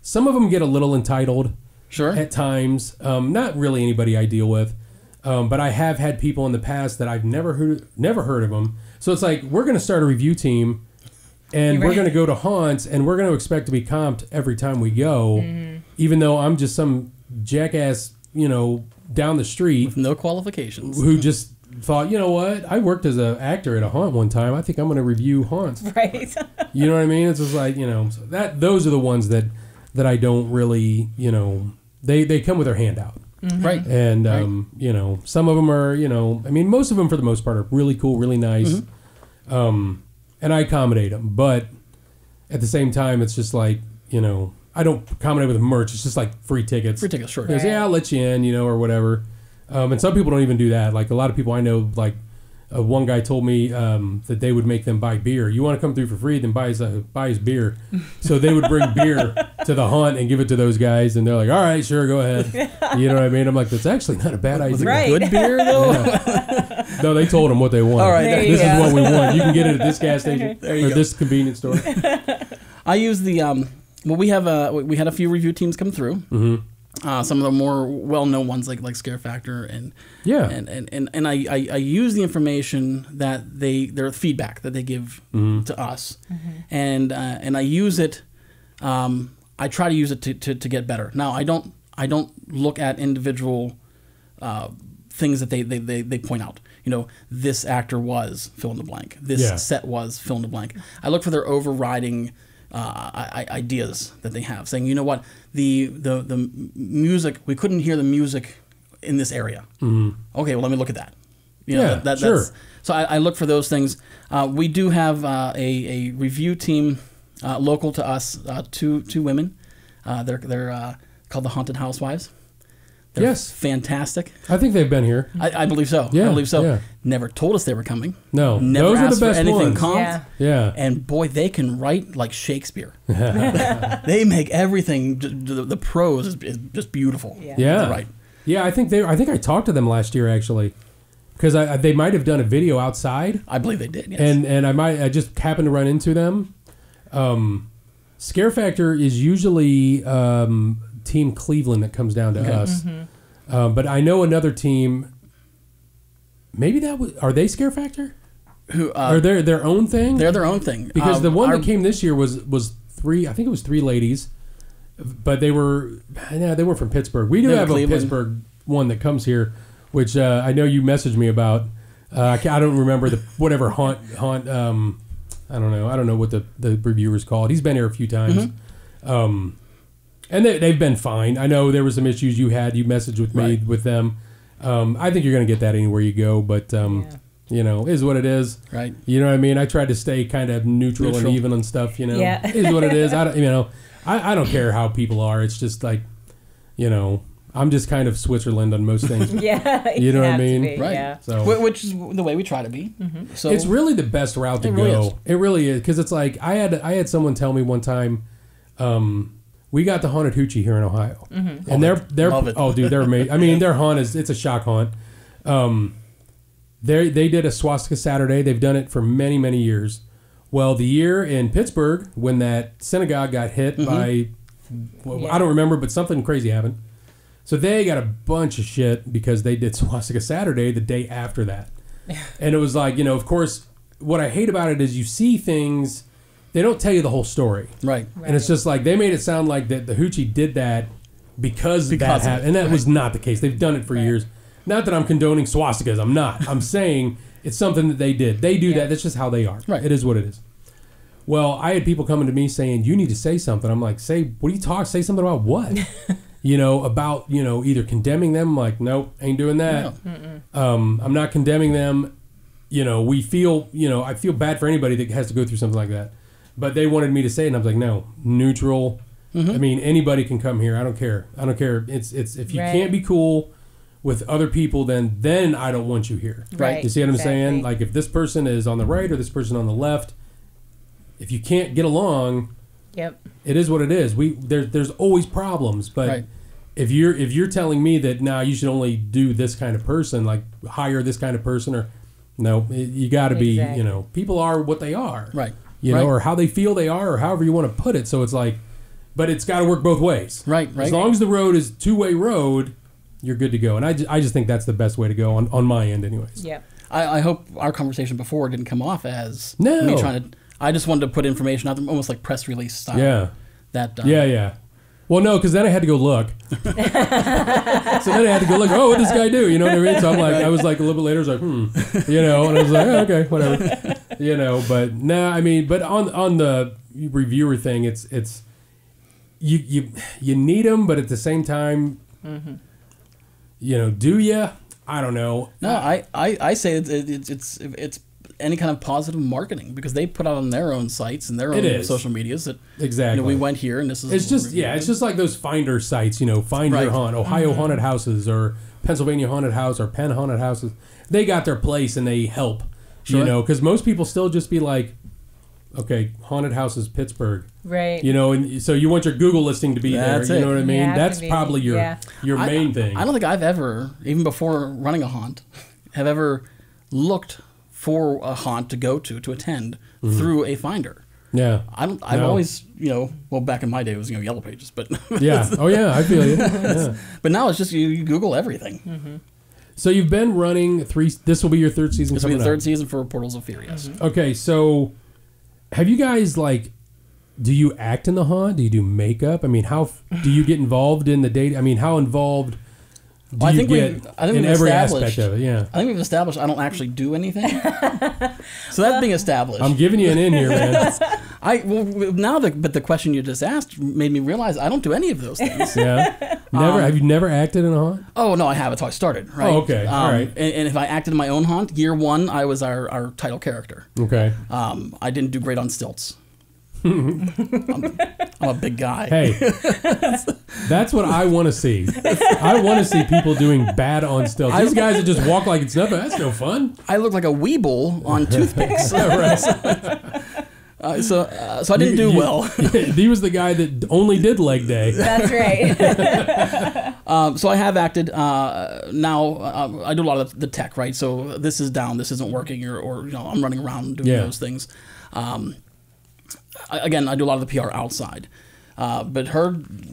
some of them get a little entitled. Sure. At times, not really anybody I deal with, but I have had people in the past that I've never heard of them. So it's like, we're going to start a review team, and we're going to go to haunts, and we're going to expect to be comped every time we go, even though I'm just some jackass, down the street with no qualifications, who just thought, you know what, I worked as an actor at a haunt one time. I think I'm going to review haunts. Right. You know what I mean? It's just like, so those are the ones that I don't really, They come with their hand out. Mm-hmm. Right. And, some of them are, I mean, most of them for the most part are really cool, really nice. Mm-hmm. And I accommodate them. But at the same time, it's just like, I don't accommodate with merch. It's just like free tickets. Free tickets, sure. Right. Yeah, I'll let you in, or whatever. And some people don't even do that. Like a lot of people I know, like one guy told me that they would make them buy beer. You want to come through for free, then buy his beer. So they would bring beer to the haunt and give it to those guys, and they're like, all right, sure, go ahead. You know what I mean? I'm like, that's actually not a bad idea. Right. Good beer, though? Yeah. No, they told them what they want. All right, this is what we want. You can get it at this gas station or this convenience store. I use the, we had a few review teams come through. Mm-hmm. Some of the more well-known ones like Scare Factor and I use the information that their feedback that they give to us, and I use it. I try to use it to get better. Now I don't look at individual things that they point out. This actor was fill in the blank. This set was fill in the blank. I look for their overriding ideas that they have, saying, you know what, the music, we couldn't hear the music in this area. Mm-hmm. Okay, well, let me look at that. Sure. That's, so I look for those things. We do have a review team local to us, two women. They're called the Haunted Housewives. They're fantastic. I think they've been here. I believe so. Yeah, I believe so. Yeah. Never told us they were coming. No. Never those asked are the best for anything ones. comped. Yeah. And boy, they can write like Shakespeare. They make everything. The prose is just beautiful. Yeah. Right. Yeah. I think I talked to them last year actually, because they might have done a video outside. I believe they did. Yes. And I just happened to run into them. Scare Factor is usually Team Cleveland that comes down to us. Mm-hmm. But I know another team. Maybe are they Scare Factor? Who are they their own thing? They're their own thing. Because the one that came this year was three. I think it was three ladies, but they were from Pittsburgh. We do have Cleveland. A Pittsburgh one that comes here, which I know you messaged me about. I don't remember whatever haunt. I don't know what the reviewer's called. He's been here a few times. And they've been fine. I know there were some issues you had. You messaged with me with them. I think you're going to get that anywhere you go, but you know, is what it is. Right. You know what I mean? I tried to stay kind of neutral and even on stuff. You know, is what it is. I don't. You know, I don't care how people are. It's just like, you know, I'm just kind of Switzerland on most things. You know what I mean? Right. Yeah. So, which is the way we try to be. So it's really the best route to go. It really is, because it's like I had someone tell me one time. We got the haunted hoochie here in Ohio, and they're oh dude, they're amazing. I mean, their haunt it's a shock haunt. They did a swastika Saturday. They've done it for many years. Well, the year in Pittsburgh when that synagogue got hit by, I don't remember, but something crazy happened. So they got a bunch of shit because they did swastika Saturday the day after that, and it was like, you know, of course, what I hate about it is you see things. They don't tell you the whole story. Right. And it's just like, they made it sound like that the hoochie did that because that happened. And that was not the case. They've done it for years. Not that I'm condoning swastikas. I'm not. I'm saying it's something that they did. They do that. That's just how they are. Right. It is what it is. Well, I had people coming to me saying, you need to say something. I'm like, what are you talking? Say something about what? You know, about, you know, either condemning them. I'm like, nope, ain't doing that. No. I'm not condemning them. You know, I feel bad for anybody that has to go through something like that. But they wanted me to say it, and I was like, no, neutral. I mean, anybody can come here. I don't care. It's if you can't be cool with other people, then I don't want you here. Right. You see what I'm saying? Like, if this person is on the right or this person on the left, if you can't get along, it is what it is. There's always problems, but if you're telling me that now you should only do this kind of person, like hire this kind of person, or no, you got to be, you know, people are what they are. Right. You know, or how they feel they are, or however you want to put it. So it's like, but it's got to work both ways. Right. As long as the road is two-way road, you're good to go. And I just think that's the best way to go on my end, anyways. Yeah. I hope our conversation before didn't come off as me trying to. I just wanted to put information out there, almost like press release style. Yeah. Yeah. Well, no, because then I had to go look. So then I had to go look. Oh, what did this guy do? You know what I mean? So I'm like, I was like a little bit later, I was like, you know, and I was like, oh, okay, whatever, you know. But no, I mean, but on the reviewer thing, it's you need them, but at the same time, you know, do you? I don't know. No, I say it's any kind of positive marketing, because they put out on their own sites and their own social medias that you know, we went here and this is. It's just it's just like those finder sites, you know, Find Your Haunt, Ohio Haunted Houses, or Pennsylvania Haunted House, or Penn Haunted Houses. They got their place and they help, you know, because most people still just be like, okay, Haunted Houses Pittsburgh, right? You know, and so you want your Google listing to be there. You know what I mean? Yeah, that's probably your main thing. I don't think I've ever, even before running a haunt, have ever looked for a haunt to go to attend through a finder. Yeah. I've always, you know, well, back in my day it was, you know, Yellow Pages, but yeah. Oh yeah, I feel you. Yeah. But now it's just you Google everything. So you've been running this will be your third season. This will be the third season for Portals of Fear, yes. Okay, so have you guys, like, do you act in the haunt? Do you do makeup? I mean, how do you get involved in the date? I mean, how involved do you get in every aspect of it? Yeah. I think we've established I don't actually do anything. So that's being established. I'm giving you an in here, man. But the question you just asked made me realize I don't do any of those things. Yeah. Have you never acted in a haunt? Oh, no, I have. That's how I started, right? Oh, okay. All right. And if I acted in my own haunt, year one, I was our title character. Okay. I didn't do great on stilts. I'm a big guy. Hey, that's what I want to see. I want to see people doing bad on stilts. These guys that just walk like it's nothing, that's no fun. I look like a weeble on toothpicks. So I didn't do well. He was the guy that only did leg day. That's right. So I have acted. Now I do a lot of the tech, right? So this is down, this isn't working, or you know, I'm running around doing those things. Again, I do a lot of the PR outside. But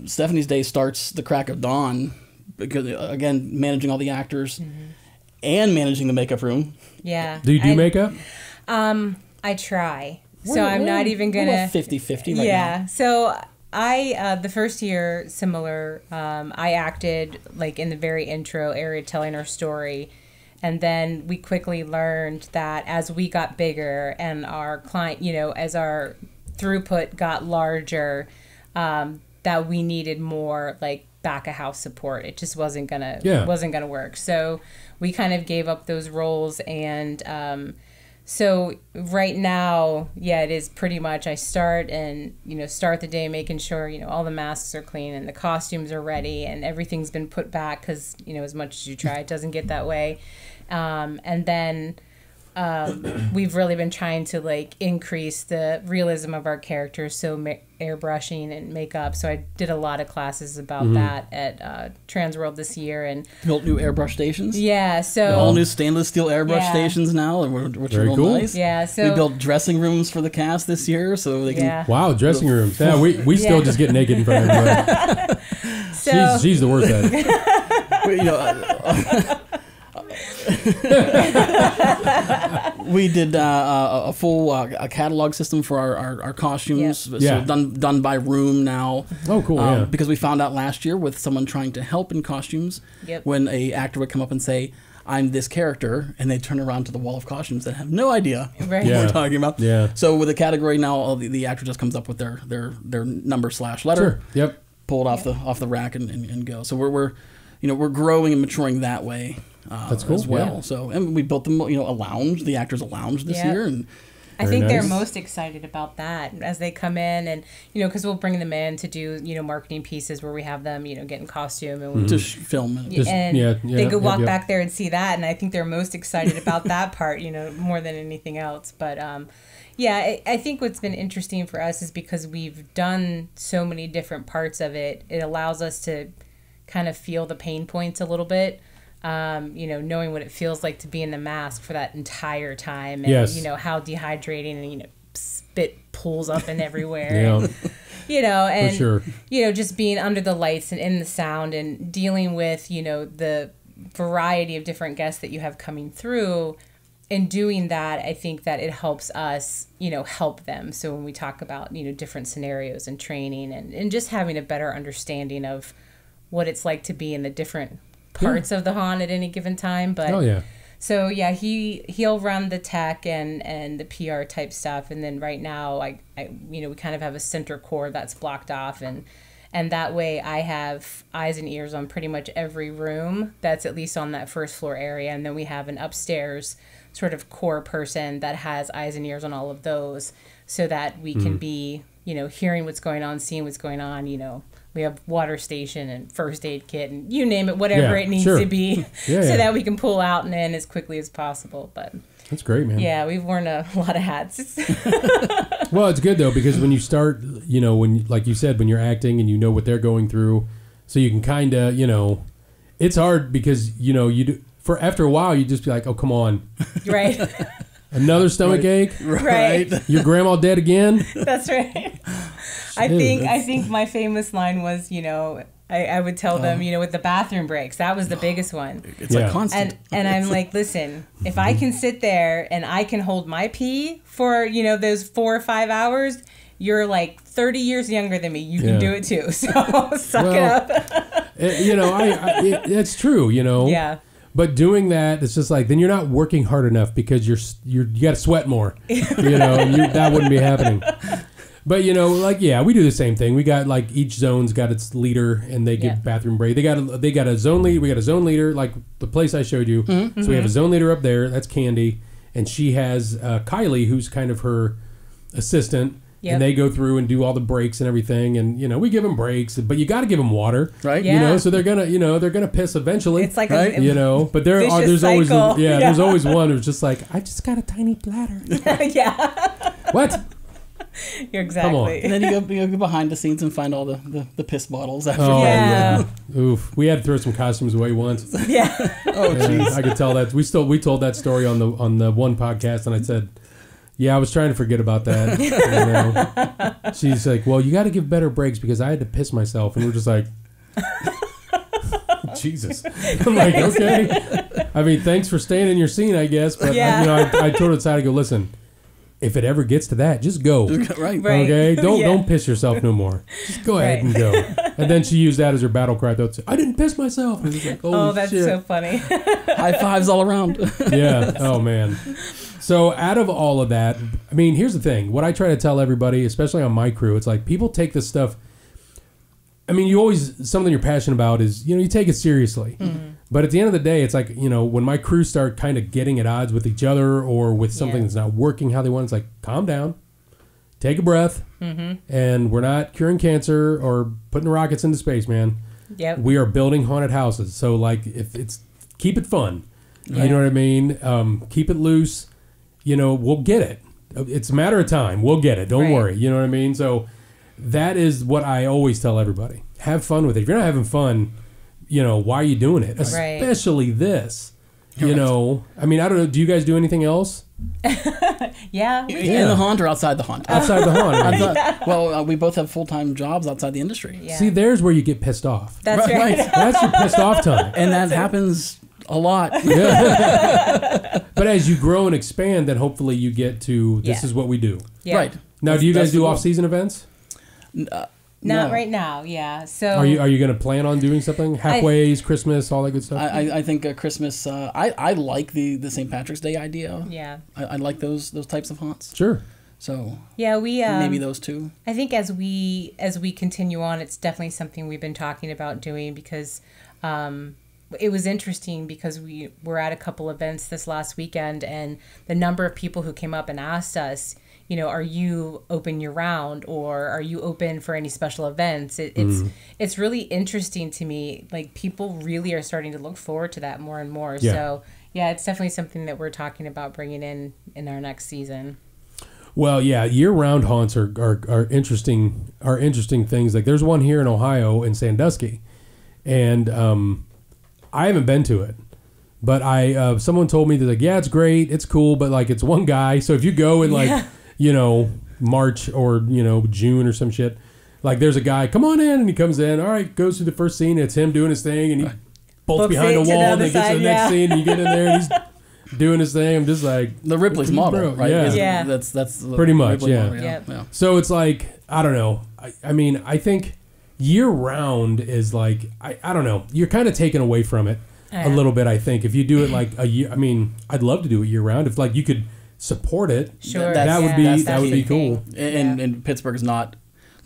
Stephanie's day starts the crack of dawn, because, again, managing all the actors and managing the makeup room. Yeah. Do you do makeup? I try. I'm not even going to... 50-50 right now. So the first year, similar, I acted like in the very intro area telling our story. And then we quickly learned that as we got bigger and our client, you know, as our throughput got larger, that we needed more like back of house support. It just wasn't gonna work. So we kind of gave up those roles, and so right now, it is pretty much I start the day making sure, all the masks are clean and the costumes are ready and everything's been put back because, as much as you try, it doesn't get that way. And then we've really been trying to like increase the realism of our characters, so airbrushing and makeup. So I did a lot of classes about that at Transworld this year, and built new airbrush stations. Yeah, so all new stainless steel airbrush stations now, which are real cool. Nice. Yeah, so we built dressing rooms for the cast this year, so they can. Wow, dressing rooms. Yeah, we still just get naked in front of everybody. So she's the worst at it. We did a full a catalog system for our costumes, so done by room now. Oh, cool! Because we found out last year with someone trying to help in costumes, when a actor would come up and say, "I'm this character," and they turn around to the wall of costumes and have no idea what we're talking about. Yeah. So with the category now, the actor just comes up with their number / letter. Sure. Pull it off the rack and go. So we're growing and maturing that way. That's cool as well. Yeah. So, and we built them, a lounge, the actors a lounge this year, and I think they're most excited about that as they come in, and because we'll bring them in to do marketing pieces where we have them get in costume and to film and they go walk back there and see that, and I think they're most excited about that part, more than anything else. But I think what's been interesting for us is because we've done so many different parts of it, it allows us to kind of feel the pain points a little bit. Knowing what it feels like to be in the mask for that entire time, and how dehydrating and spit pulls up and everywhere, and sure. Just being under the lights and in the sound and dealing with the variety of different guests that you have coming through. In doing that, I think that it helps us, help them. So when we talk about different scenarios and training and just having a better understanding of what it's like to be in the different parts of the haunt at any given time, but so he'll run the tech and the PR type stuff, and then right now I we kind of have a center core that's blocked off, and that way I have eyes and ears on pretty much every room that's at least on that first floor area, and then we have an upstairs sort of core person that has eyes and ears on all of those, so that we can be hearing what's going on, seeing what's going on. We have water station and first aid kit and you name it, whatever it needs to be, so that we can pull out and in as quickly as possible. But that's great, man. Yeah, we've worn a lot of hats. Well, it's good though, because when you start, when like you said, when you're acting and you know what they're going through, so you can kind of, it's hard because you do, after a while you just be like, oh come on, right. Another stomach ache? Right. Your grandma dead again? That's right. I think my famous line was, I would tell them, with the bathroom breaks, that was the biggest one. It's like constant. And I'm like, listen, if I can sit there and I can hold my pee for, those 4 or 5 hours, you're like 30 years younger than me. You can do it too. So suck it up. It's true, Yeah. But doing that, it's just like, then you're not working hard enough because you got to sweat more. That wouldn't be happening. But we do the same thing. We got like each zone's got its leader, and they get bathroom break. They got a zone lead. We got a zone leader, like the place I showed you. Mm-hmm. So we have a zone leader up there. That's Candy, and she has Kylie, who's kind of her assistant. Yep. And they go through and do all the breaks and everything, and we give them breaks, but you got to give them water, right? Yeah. So they're gonna piss eventually. It's like but there's always there's always one who's just like, I just got a tiny bladder. Yeah. What? You're exactly. Come on. And then you go behind the scenes and find all the piss bottles after. Oh, yeah. Oof. We had to throw some costumes away once. Yeah. Oh, jeez. I could tell that. We told that story on the one podcast, and I said, yeah, I was trying to forget about that. She's like, well, you got to give better breaks because I had to piss myself, and we're just like, Jesus. I'm like, okay. I mean, thanks for staying in your scene, I guess. But I told her aside to go, listen. If it ever gets to that, just go. Right. Okay? Don't piss yourself no more. Just go ahead and go. And then she used that as her battle cry. I didn't piss myself. And like, oh, that's shit. so funny. High fives all around. Yeah. Oh, man. So out of all of that, I mean, here's the thing. What I try to tell everybody, especially on my crew, it's like people take this stuff I mean, you always, something you're passionate about is, you take it seriously. Mm-hmm. But at the end of the day, it's like, when my crew start kind of getting at odds with each other or with something that's not working how they want, it's like, calm down, take a breath, and we're not curing cancer or putting rockets into space, man. Yep. We are building haunted houses. So, like, keep it fun. Yeah. You know what I mean? Keep it loose. We'll get it. It's a matter of time. We'll get it. Don't worry. You know what I mean? So that is what I always tell everybody. Have fun with it. If you're not having fun, why are you doing it? Especially this. I mean, I don't know. Do you guys do anything else? Yeah. In the haunt or outside the haunt? Outside the haunt. Well, we both have full-time jobs outside the industry. Yeah. See, there's where you get pissed off. That's right. That's your pissed off time. And that happens a lot. Yeah. But as you grow and expand, then hopefully you get to, this is what we do. Yeah. Right. Now, do you guys do off-season events? Not right now, yeah. So are you going to plan on doing something? Halfways, Christmas, all that good stuff? I think Christmas, I like the St. Patrick's Day idea. Yeah. I like those types of haunts. Sure. So yeah, we maybe those two. I think as we continue on, it's definitely something we've been talking about doing because it was interesting because we were at a couple events this last weekend and the number of people who came up and asked us, are you open year round or are you open for any special events? It's really interesting to me. Like people really are starting to look forward to that more and more. Yeah. So yeah, it's definitely something that we're talking about bringing in our next season. Well, yeah, year-round haunts are interesting. Are interesting things. Like there's one here in Ohio in Sandusky, and I haven't been to it, but someone told me that like it's great, it's cool, but like it's one guy. So if you go in like March or June or some shit, like there's a guy, come on in, and he comes in. All right, goes through the first scene. It's him doing his thing, and he bolts behind a wall, and then gets to the next scene, and you get in there, and he's doing his thing. I'm just like the Ripley's model, right? Yeah, that's pretty much, yeah. Yeah. So it's like I don't know. I mean, I think year round is like I don't know. You're kind of taken away from it a little bit. I think if you do it like a year. I mean, I'd love to do it year round. If like you could support it, sure, that would be cool. And Pittsburgh is not.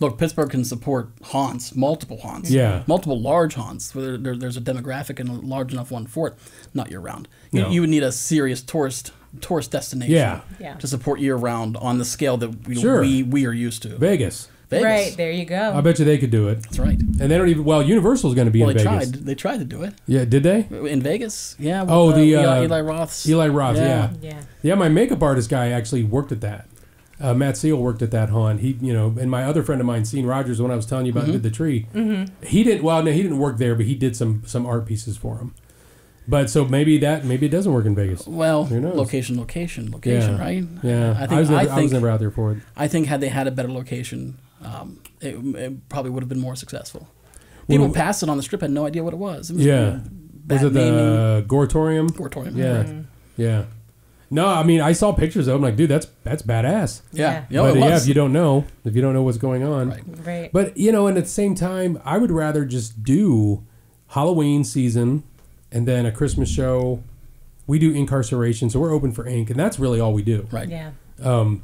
Look, Pittsburgh can support haunts, multiple haunts, multiple large haunts. Where there's a demographic and a large enough one for it. Not year round. No. You would need a serious tourist destination to support year round on the scale that we are used to. Vegas. Right, there you go. I bet you they could do it. That's right. And they don't even. Well, Universal's going to be in Vegas. They tried to do it. Yeah, did they? In Vegas? Yeah. With, Eli Roth's. Eli Roth. Yeah. My makeup artist guy actually worked at that. Matt Seal worked at that haunt. He, and my other friend of mine, Sean Rogers, when I was telling you about did the tree. Mm-hmm. He didn't. Well, no, he didn't work there, but he did some art pieces for him. But so maybe it doesn't work in Vegas. Well, location, right? Yeah. I was never out there for it. I think had they had a better location, it probably would have been more successful. People passed it on the strip, had no idea what it was. It was was it the Goratorium? Goratorium. Yeah. Mm-hmm. Yeah. No, I mean, I saw pictures of it. I'm like, dude, that's badass. Yeah. But if you don't know what's going on. Right. But, and at the same time, I would rather just do Halloween season and then a Christmas show. We do incarceration, so we're open for ink, and that's really all we do. Right. Yeah.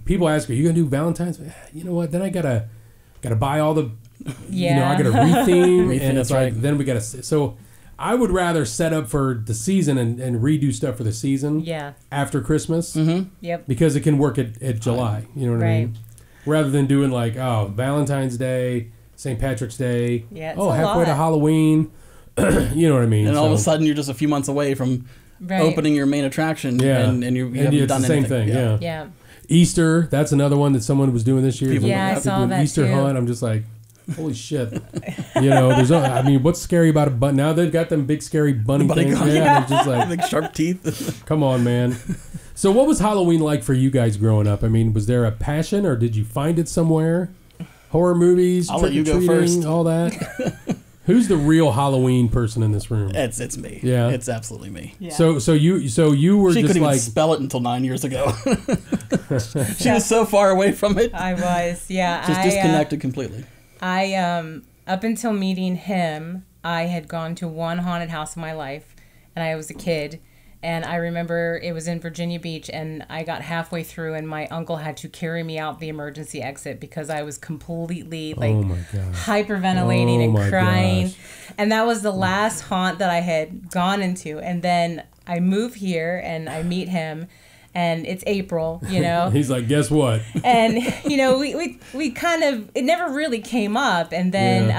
People ask, are you going to do Valentine's? You know what? Then I got to buy all the, I got to retheme. And it's like, then we got to, so I would rather set up for the season and redo stuff for the season after Christmas. Mm-hmm. Yep. Because it can work at July. You know what I mean? Rather than doing like, Valentine's Day, St. Patrick's Day. Yeah, halfway to Halloween. You know what I mean? And all of a sudden you're just a few months away from opening your main attraction. And you haven't done the same anything. Thing. Yeah. Easter, that's another one that someone was doing this year. I saw that Easter too. hunt. I'm just like, holy shit. There's what's scary about a bunny? Now they've got them big scary bunny things. I'm just like, big sharp teeth. Come on, man. So what was Halloween like for you guys growing up? I mean, was there a passion or did you find it somewhere? Horror movies, I'll let you go first. All that. Who's the real Halloween person in this room? It's me. Yeah, it's absolutely me. Yeah. So you were she just couldn't like even spell it until 9 years ago. She was so far away from it. I was, just disconnected completely. I up until meeting him, I had gone to one haunted house in my life, and I was a kid, And I remember it was in Virginia Beach, and I got halfway through, and my uncle had to carry me out the emergency exit because I was completely like hyperventilating and crying. Gosh. And that was the last haunt that I had gone into. And then I move here, and I meet him. And it's April, you know. He's like, guess what? And, you know, we kind of, it never really came up. And then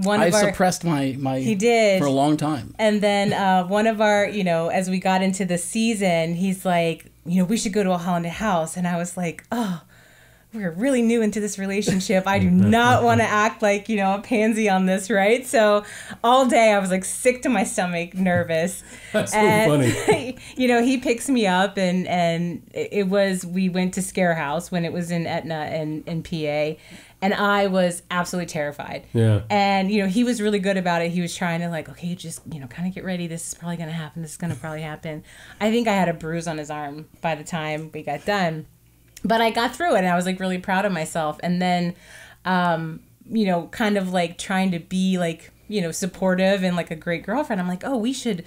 I suppressed my he did for a long time. And then one of our, you know, as we got into the season, he's like, you know, we should go to a haunted house. And I was like, oh, we're really new into this relationship. I do not want to act like, you know, a pansy on this, right? So all day I was like sick to my stomach, nervous. That's so funny. You know, he picks me up and we went to Scare House when it was in Etna and PA. And I was absolutely terrified. Yeah. And, you know, he was really good about it. He was trying to like, okay, just, you know, kind of get ready. This is probably going to happen. This is going to probably happen. I think I had a bruise on his arm by the time we got done. But I got through it, and I was like really proud of myself. And then, you know, kind of like trying to be like, you know, supportive and like a great girlfriend. I'm like, oh, we should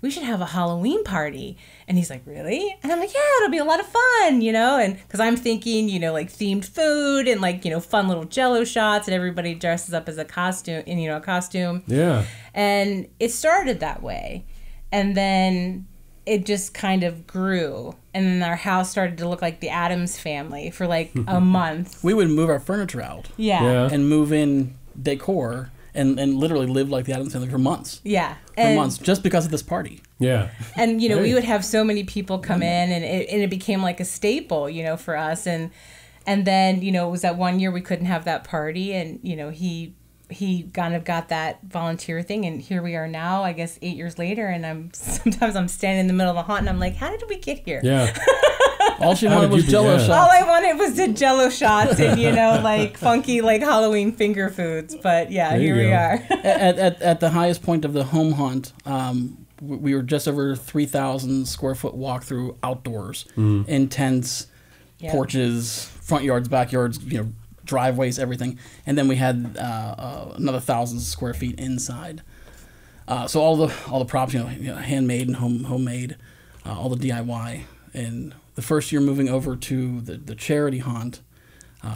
have a Halloween party. And he's like, really? And I'm like, yeah, it'll be a lot of fun, you know? And because I'm thinking, you know, like themed food and like, you know, fun little Jello shots, and everybody dresses up as a costume, a costume. Yeah. And it started that way. And then it just kind of grew. And then our house started to look like the Addams Family for like a month. We would move our furniture out. Yeah. And move in decor and literally live like the Addams Family for months. Yeah. For months, just because of this party. Yeah. And, you know, we would have so many people come in, and it became like a staple, you know, for us. And then, you know, it was that one year we couldn't have that party, and, you know, he kind of got that volunteer thing, and here we are now, I guess 8 years later, and sometimes I'm standing in the middle of the haunt, and I'm like, how did we get here? Yeah. All she wanted was Jello shots. All I wanted was the Jello shots and, you know, like funky like Halloween finger foods. But yeah, here we are. At the highest point of the home haunt, we were just over 3,000 square foot walkthrough outdoors, in tents, porches, front yards, backyards, you know, driveways, everything. And then we had another 1,000 square feet inside. So all the props, you know, handmade and homemade, all the DIY. And the first year moving over to the charity haunt,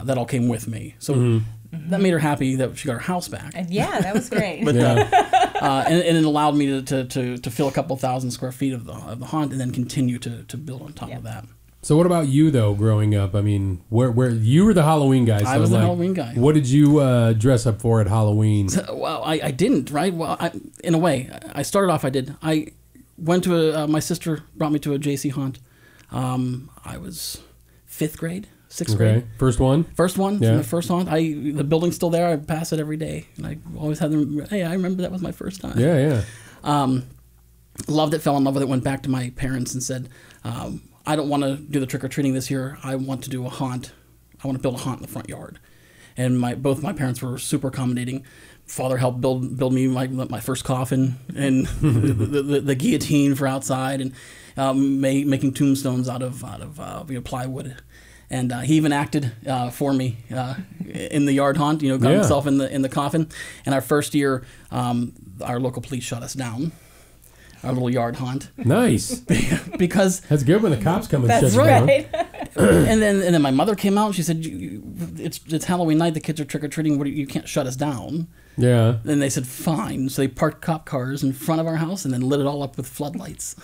that all came with me. So that made her happy that she got her house back. Yeah, that was great. But, and it allowed me to fill a couple thousand square feet of the haunt, and then continue to build on top of that. So what about you though? Growing up, I mean, where you were the Halloween guy? So I was the Halloween guy. What did you dress up for at Halloween? Well, I didn't. Right. Well, in a way, I started off. I did. I went to my sister brought me to a JC haunt. I was 5th grade, 6th grade. First one. Yeah. The first haunt. The building's still there. I pass it every day, and I always had them. Hey, I remember that was my first time. Yeah. Loved it. Fell in love with it. Went back to my parents and said, I don't want to do the trick-or-treating this year. I want to do a haunt. I want to build a haunt in the front yard. And both my parents were super accommodating. Father helped build me my first coffin and the guillotine for outside, and making tombstones out of plywood. And he even acted for me in the yard haunt. You know, got himself in the coffin. And our first year, our local police shut us down. Our little yard haunt. Nice. Because that's good when the cops come and shut you down. and then my mother came out and she said, it's Halloween night, the kids are trick-or-treating, you can't shut us down. Yeah. And they said, fine. So they parked cop cars in front of our house and then lit it all up with floodlights.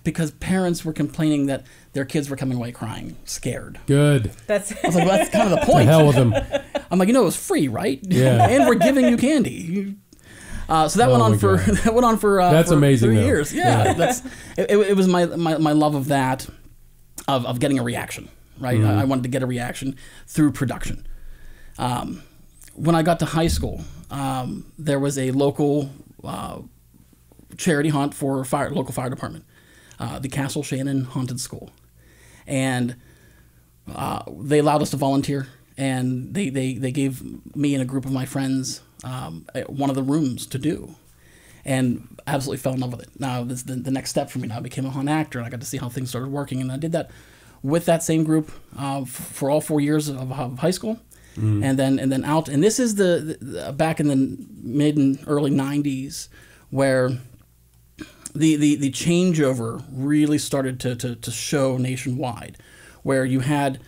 Because parents were complaining that their kids were coming away crying, scared. Good. I was like, well, that's kind of the point. To hell with them. I'm like, it was free, right? Yeah. And we're giving you candy. So that went on for that's for amazing 3 though. years. Yeah, it was my love of that, of getting a reaction. Right, I wanted to get a reaction through production. When I got to high school, there was a local charity haunt for local fire department, the Castle Shannon Haunted School, and they allowed us to volunteer, and they gave me and a group of my friends one of the rooms to do, and absolutely fell in love with it. Now this the next step for me. Now I became a haunt actor, and I got to see how things started working, and I did that with that same group for all 4 years of high school, and then out. And this is the back in the mid and early 90s, where the changeover really started to show nationwide, where you had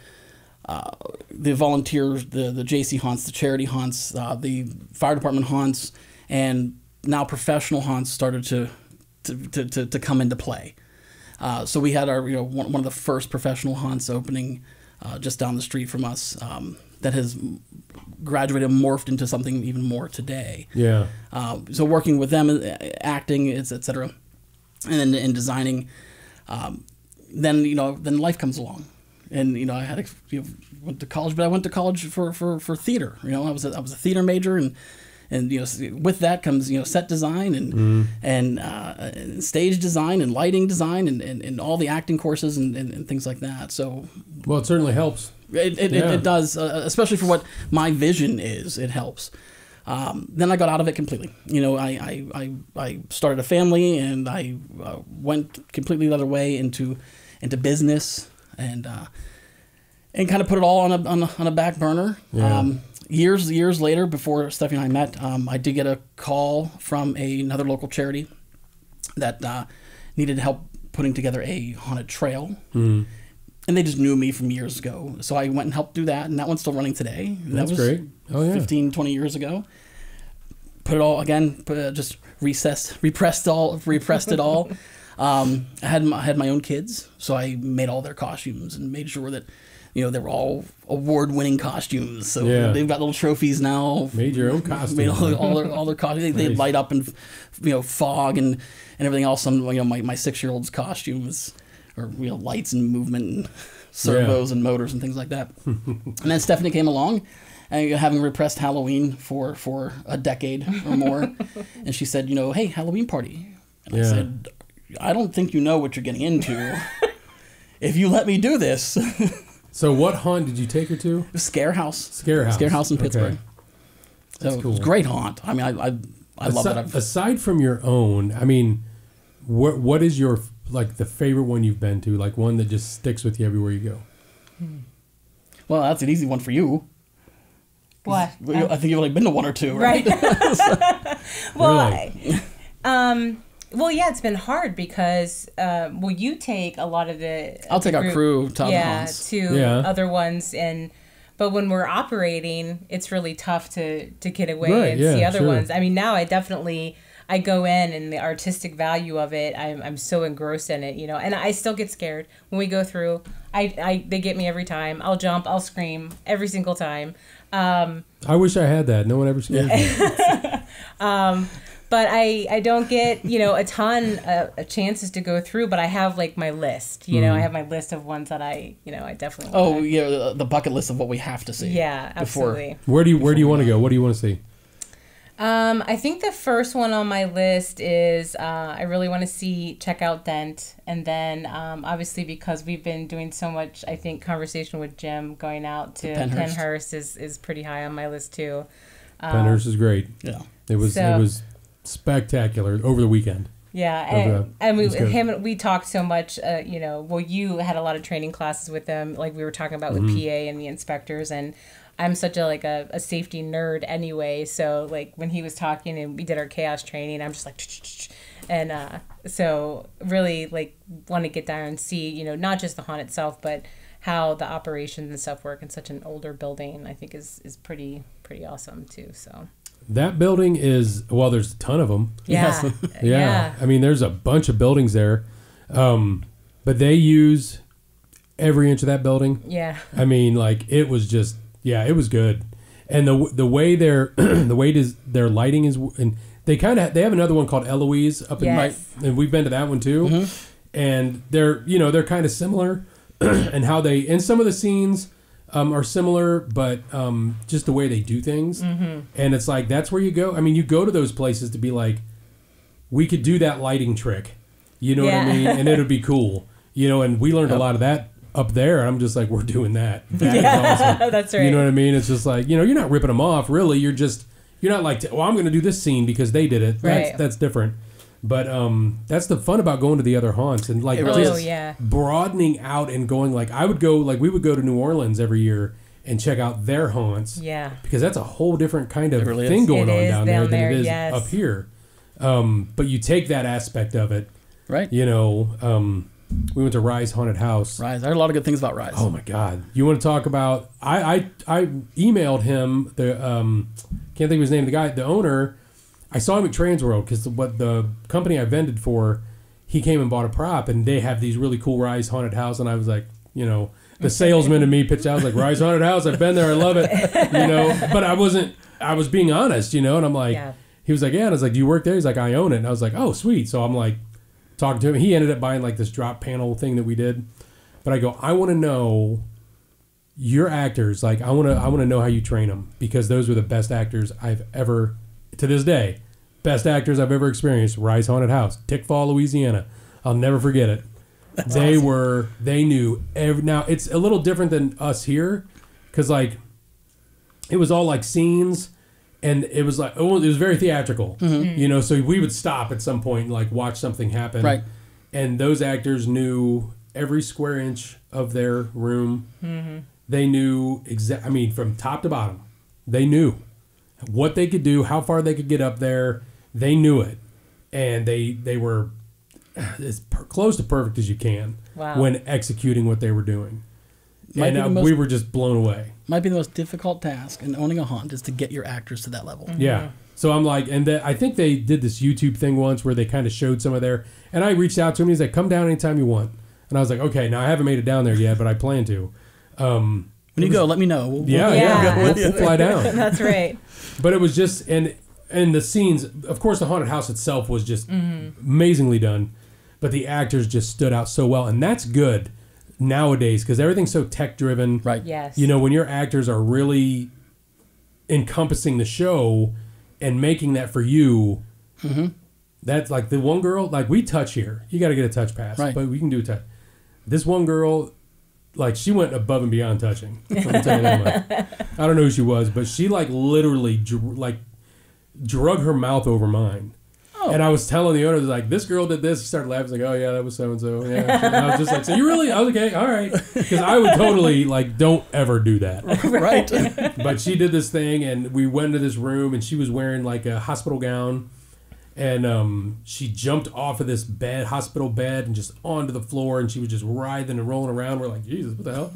the volunteers, the JC haunts, the charity haunts, the fire department haunts, and now professional haunts started to come into play. So we had our one of the first professional haunts opening just down the street from us that has graduated and morphed into something even more today. Yeah. So working with them, acting, etc., and then in designing, then life comes along. And I had went to college, but I went to college for theater. I was a theater major, and with that comes set design and stage design and lighting design and all the acting courses and things like that. So well, it certainly helps. It does, especially for what my vision is. It helps. Then I got out of it completely. I started a family, and I went completely the other way into business and kind of put it all on a back burner. Yeah. Years later, before Stephanie and I met, I did get a call from another local charity that needed help putting together a haunted trail. Mm. And they just knew me from years ago. So I went and helped do that, and that one's still running today. That's great. Oh, yeah. 15, 20 years ago. Put it all, again, just repressed it all. I had my own kids, so I made all their costumes and made sure that they were all award-winning costumes. So they've got little trophies now. Made your own costumes. Made all their costumes. They light up in fog and everything else. My 6-year-old's costumes or lights and movement and servos and motors and things like that. And then Stephanie came along, and having repressed Halloween for a decade or more, and she said, hey, Halloween party. And I said, I don't think you know what you're getting into. If you let me do this. So what haunt did you take her to? Scare House. Scare House in Pittsburgh. Okay. So cool. It was a great haunt. I mean, I love it. Aside from your own, I mean, what is your the favorite one you've been to? Like one that just sticks with you everywhere you go? Well, that's an easy one for you. What? I think you've only been to one or two, right? Well, really? Well, yeah, it's been hard because you take a lot of the. I'll take our crew to other haunts. Other ones, but when we're operating, it's really tough to get away and see other ones. I mean, now I go in, and the artistic value of it, I'm so engrossed in it, and I still get scared when we go through. They get me every time. I'll jump, I'll scream every single time. I wish I had that. No one ever scared me. But I don't get, a ton of chances to go through, but I have my list, I have my list of ones that I definitely want. Oh, yeah, the bucket list of what we have to see. Yeah, absolutely. Where do you want to go? What do you want to see? I think the first one on my list is I really want to check out Dent, and then obviously because we've been doing so much, I think conversation with Jim going out to Penhurst is pretty high on my list too. Penhurst is great. Yeah, it was spectacular over the weekend. Yeah, and we talked so much. You had a lot of training classes with them, like we were talking about with PA and the inspectors, and I'm such a safety nerd anyway. So when he was talking and we did our chaos training, I'm just and so really want to get down and see not just the haunt itself, but how the operations and stuff work in such an older building. I think is pretty awesome too. So. That building is, there's a ton of them. Yeah. Yeah. I mean, there's a bunch of buildings there. But they use every inch of that building. Yeah. I mean, it was just, it was good. And the way their lighting is, and they have another one called Eloise up in and we've been to that one too. Mm-hmm. And they're kind of similar and how in some of the scenes, are similar, but just the way they do things. Mm-hmm. And it's that's where you go. I mean, you go to those places to be we could do that lighting trick. You know what I mean? And it would be cool. And we learned a lot of that up there. And I'm just we're doing that. That is awesome. That's right. You know what I mean? It's just you're not ripping them off, really. You're not I'm going to do this scene because they did it. That's different. But that's the fun about going to the other haunts and broadening out and going I would go we would go to New Orleans every year and check out their haunts. Yeah. Because that's a whole different kind of thing going on down there than it is up here. But you take that aspect of it Right. You know, we went to Rise Haunted House. Rise. I heard a lot of good things about Rise. Oh my God! You want to talk about? I emailed him the can't think of his name. The owner. I saw him at Transworld because what the company I vended for, he came and bought a prop, and they have these really cool Rise Haunted House, and I was like, you know, the salesman in me pitched out, I was like, Rise Haunted House, I've been there, I love it, you know, but I was being honest, you know, and I'm like, he was like, yeah, and I was like, do you work there? He's like, I own it, and I was like, oh, sweet. So I'm like talking to him. He ended up buying like this drop panel thing that we did, but I go, I want to know your actors, like I want to know how you train them, because those were the best actors I've ever, to this day, best actors I've ever experienced. Rise Haunted House, Tickfall, Louisiana. I'll never forget it. That's they awesome. They knew now it's a little different than us here, because like it was all like scenes, and it was like, oh, it was very theatrical, you know, so we would stop at some point and like watch something happen, right? And those actors knew every square inch of their room. They knew I mean, from top to bottom, they knew what they could do, how far they could get up there. They knew it, and they were as close to perfect as you can when executing what they were doing. And we were just blown away. Might be the most difficult task in owning a haunt is to get your actors to that level. Yeah. So I'm like, and I think they did this YouTube thing once where they kind of showed some of their, and I reached out to him. He's like, come down anytime you want. And I was like, okay, now I haven't made it down there yet, but I plan to. When you go, let me know. We'll fly down. That's right. But it was just, and the scenes, of course, the haunted house itself was just amazingly done, but the actors just stood out so well, and that's good nowadays because everything's so tech driven. Right. Yes. You know, when your actors are really encompassing the show and making that for you, that's like the one girl, like we touch here. You got to get a touch pass, but we can do a touch. This one girl, like she went above and beyond touching. Let me tell you that much. I don't know who she was, but she like literally drug her mouth over mine. Oh. And I was telling the owner, like, this girl did this. He started laughing. He's like, oh, yeah, that was so-and-so. Yeah. And I was just like, so you really? I was like, okay, all right. Because I would totally, like, don't ever do that. Right. But she did this thing, and we went to this room, and she was wearing, like, a hospital gown. And she jumped off of this hospital bed, and just onto the floor, and she was just writhing and rolling around. We're like, Jesus, what the hell?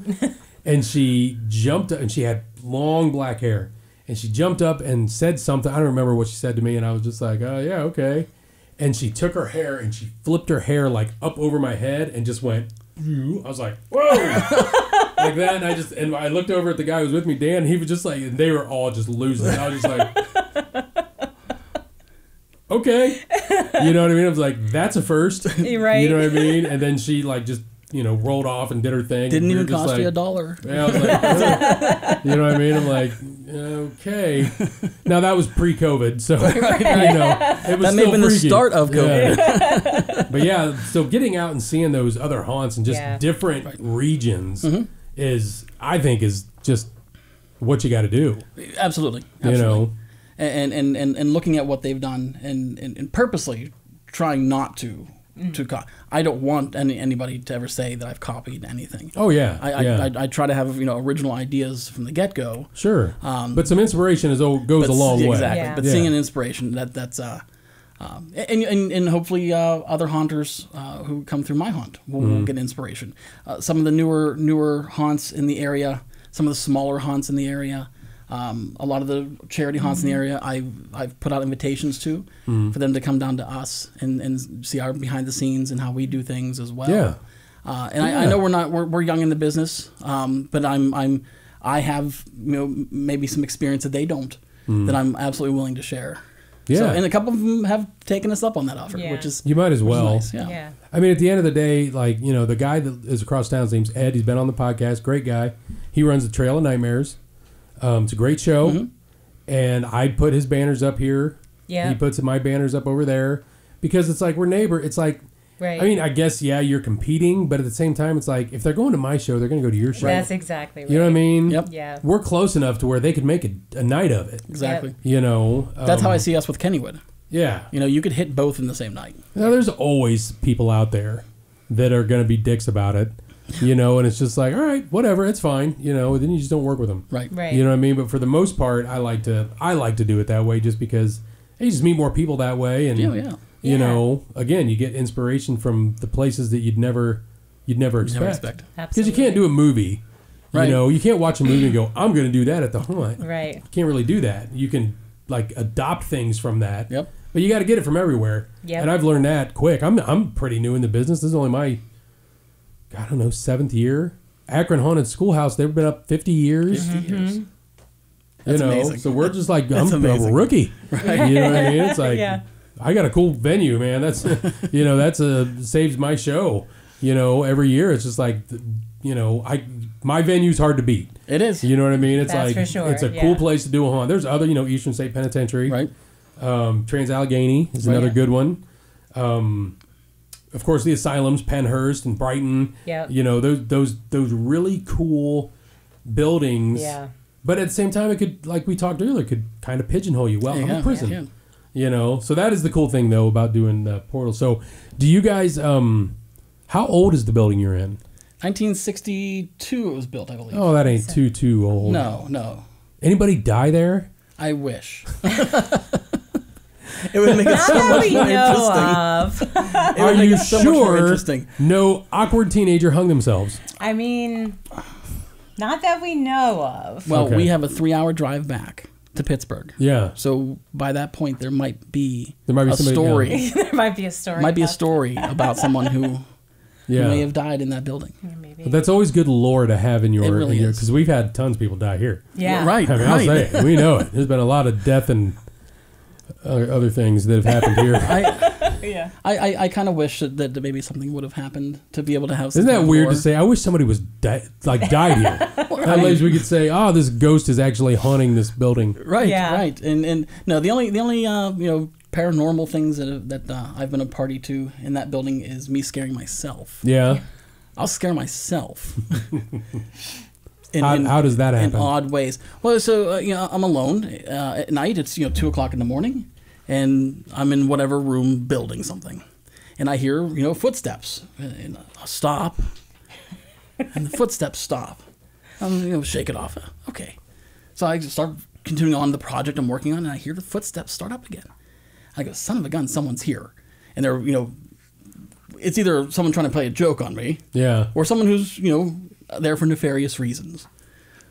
And she jumped, and she had long black hair. And she jumped up and said something. I don't remember what she said to me. And I was just like, oh, yeah, okay. And she took her hair and she flipped her hair like up over my head and just went, I was like, whoa. Like that. And I looked over at the guy who was with me, Dan, and he was just like, and they were all just losing it. I was just like, okay. You know what I mean? I was like, that's a first. Right. You know what I mean? And then she like just, you know, rolled off and did her thing. Didn't even cost you $1. Yeah, I was like, oh. You know what I mean? I'm like, okay. Now that was pre-COVID, so you know, it was that may have been freaky. the start of COVID. Yeah. But yeah, so getting out and seeing those other haunts and just different regions I think is just what you got to do. Absolutely. You know, and looking at what they've done and purposely trying not to. I don't want anybody to ever say that I've copied anything. Oh yeah, I try to have original ideas from the get go. Sure, but some inspiration goes a long way. Exactly, but seeing an inspiration that's and hopefully other haunters who come through my haunt will get inspiration. Some of the newer haunts in the area, some of the smaller haunts in the area. A lot of the charity haunts in the area, I've put out invitations to for them to come down to us and see our behind the scenes and how we do things as well. Yeah. I know we're young in the business, but I have maybe some experience that they don't that I'm absolutely willing to share. Yeah. So, and a couple of them have taken us up on that offer, which is you might as well. Nice. Yeah. I mean, at the end of the day, like the guy that is across town, his name's Ed. He's been on the podcast. Great guy. He runs the Trail of Nightmares. It's a great show, and I put his banners up here. Yeah, he puts my banners up over there because it's like we're neighbor. It's like, I mean, I guess you're competing, but at the same time, it's like if they're going to my show, they're going to go to your show. That's exactly right. You know what I mean? Yep. Yeah. We're close enough to where they could make a night of it. Exactly. Yep. That's how I see us with Kennywood. Yeah. You could hit both in the same night. Now, there's always people out there that are going to be dicks about it. And it's just like, all right, whatever, it's fine. Then you just don't work with them. Right. You know what I mean? But for the most part, I like to do it that way just because you just meet more people that way, and you know, again, you get inspiration from the places that you'd never expect. Because you can't do a movie. Right. You know, you can't watch a movie and go, I'm going to do that at the haunt. Right. You can't really do that. You can, like, adopt things from that. Yep. But you got to get it from everywhere. Yep. And I've learned that quick. I'm pretty new in the business. This is only my, I don't know, 7th year. Akron Haunted Schoolhouse, they've been up 50 years. 50 years. You That's know, amazing. so we're just like, I'm a rookie. Right. You know what I mean? It's like, I got a cool venue, man. That's, you know, saves my show. You know, every year it's just like, you know, my venue's hard to beat. It is. You know what I mean? It's That's like, for sure. it's a cool place to do a haunt. There's other, you know, Eastern State Penitentiary. Right. Trans-Allegheny is another good one. Of course, the asylums, Pennhurst and Brighton. Yep. You know, those really cool buildings. Yeah. But at the same time, it could, like we talked earlier, could kind of pigeonhole you. Well, I'm a prison. Yeah. You know, so that is the cool thing, though, about doing portals. So, do you guys, how old is the building you're in? 1962 it was built, I believe. Oh, that ain't too old. No. Anybody die there? I wish. It would make it so much more interesting. Are you sure no awkward teenager hung themselves? I mean, not that we know of. Well, we have a 3-hour drive back to Pittsburgh. Yeah. So by that point, there might be a story. Yeah. There might be a story. Might be a story about someone who Yeah. may have died in that building. Yeah, maybe. But that's always good lore to have in your, It really is. because we've had tons of people die here. Yeah. Right. I mean, I'll say it. We know it. There's been a lot of death and other things that have happened here. Yeah. I kind of wish that maybe something would have happened to be able to have. Isn't that weird to say? I wish somebody was died here. At least we could say, "Oh, this ghost is actually haunting this building." Right. Yeah. Right. And no, the only you know, paranormal things that I've been a party to in that building is me scaring myself. Yeah. I'll scare myself. How does that happen? In odd ways. Well, so you know, I'm alone at night. It's 2:00 in the morning, and I'm in whatever room building something, and I hear footsteps, and I'll stop, and the footsteps stop. I'm shake it off. Okay, so I start continuing on the project I'm working on, and I hear the footsteps start up again. I go, son of a gun, someone's here, and they're it's either someone trying to play a joke on me, or someone who's there for nefarious reasons.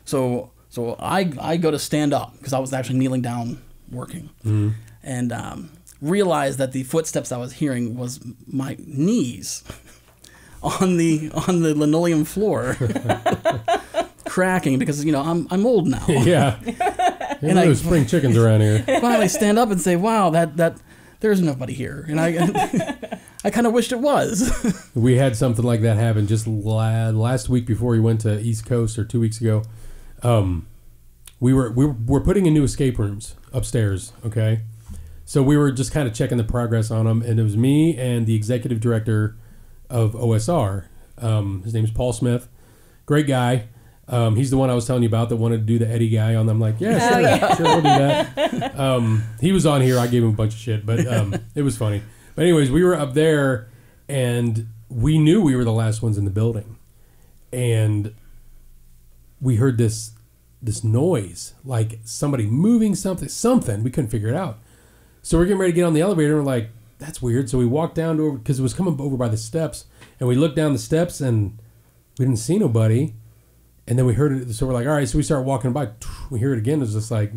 So I go to stand up because I was actually kneeling down working, and realized that the footsteps I was hearing was my knees on the linoleum floor cracking because I'm old now. Yeah. And those spring chickens around here. Finally stand up and say, wow, that there's nobody here, and I kind of wished it was. We had something like that happen just last week before we went to East Coast, or 2 weeks ago. We're putting in new escape rooms upstairs. Okay, so we were just kind of checking the progress on them, and it was me and the executive director of OSR. His name is Paul Smith, great guy. He's the one I was telling you about that wanted to do the Eddie guy on. I'm like, yeah, sure, we'll do that. He was on here. I gave him a bunch of shit, but it was funny. But anyways, we were up there, and we knew we were the last ones in the building, and we heard this noise, like somebody moving something. We couldn't figure it out. So we're getting ready to get on the elevator, and we're like, that's weird. So we walked down to, because it was coming over by the steps, and we looked down the steps, and we didn't see nobody. And then we heard it, so we're like, all right. So we start walking by. We hear it again. It's just like,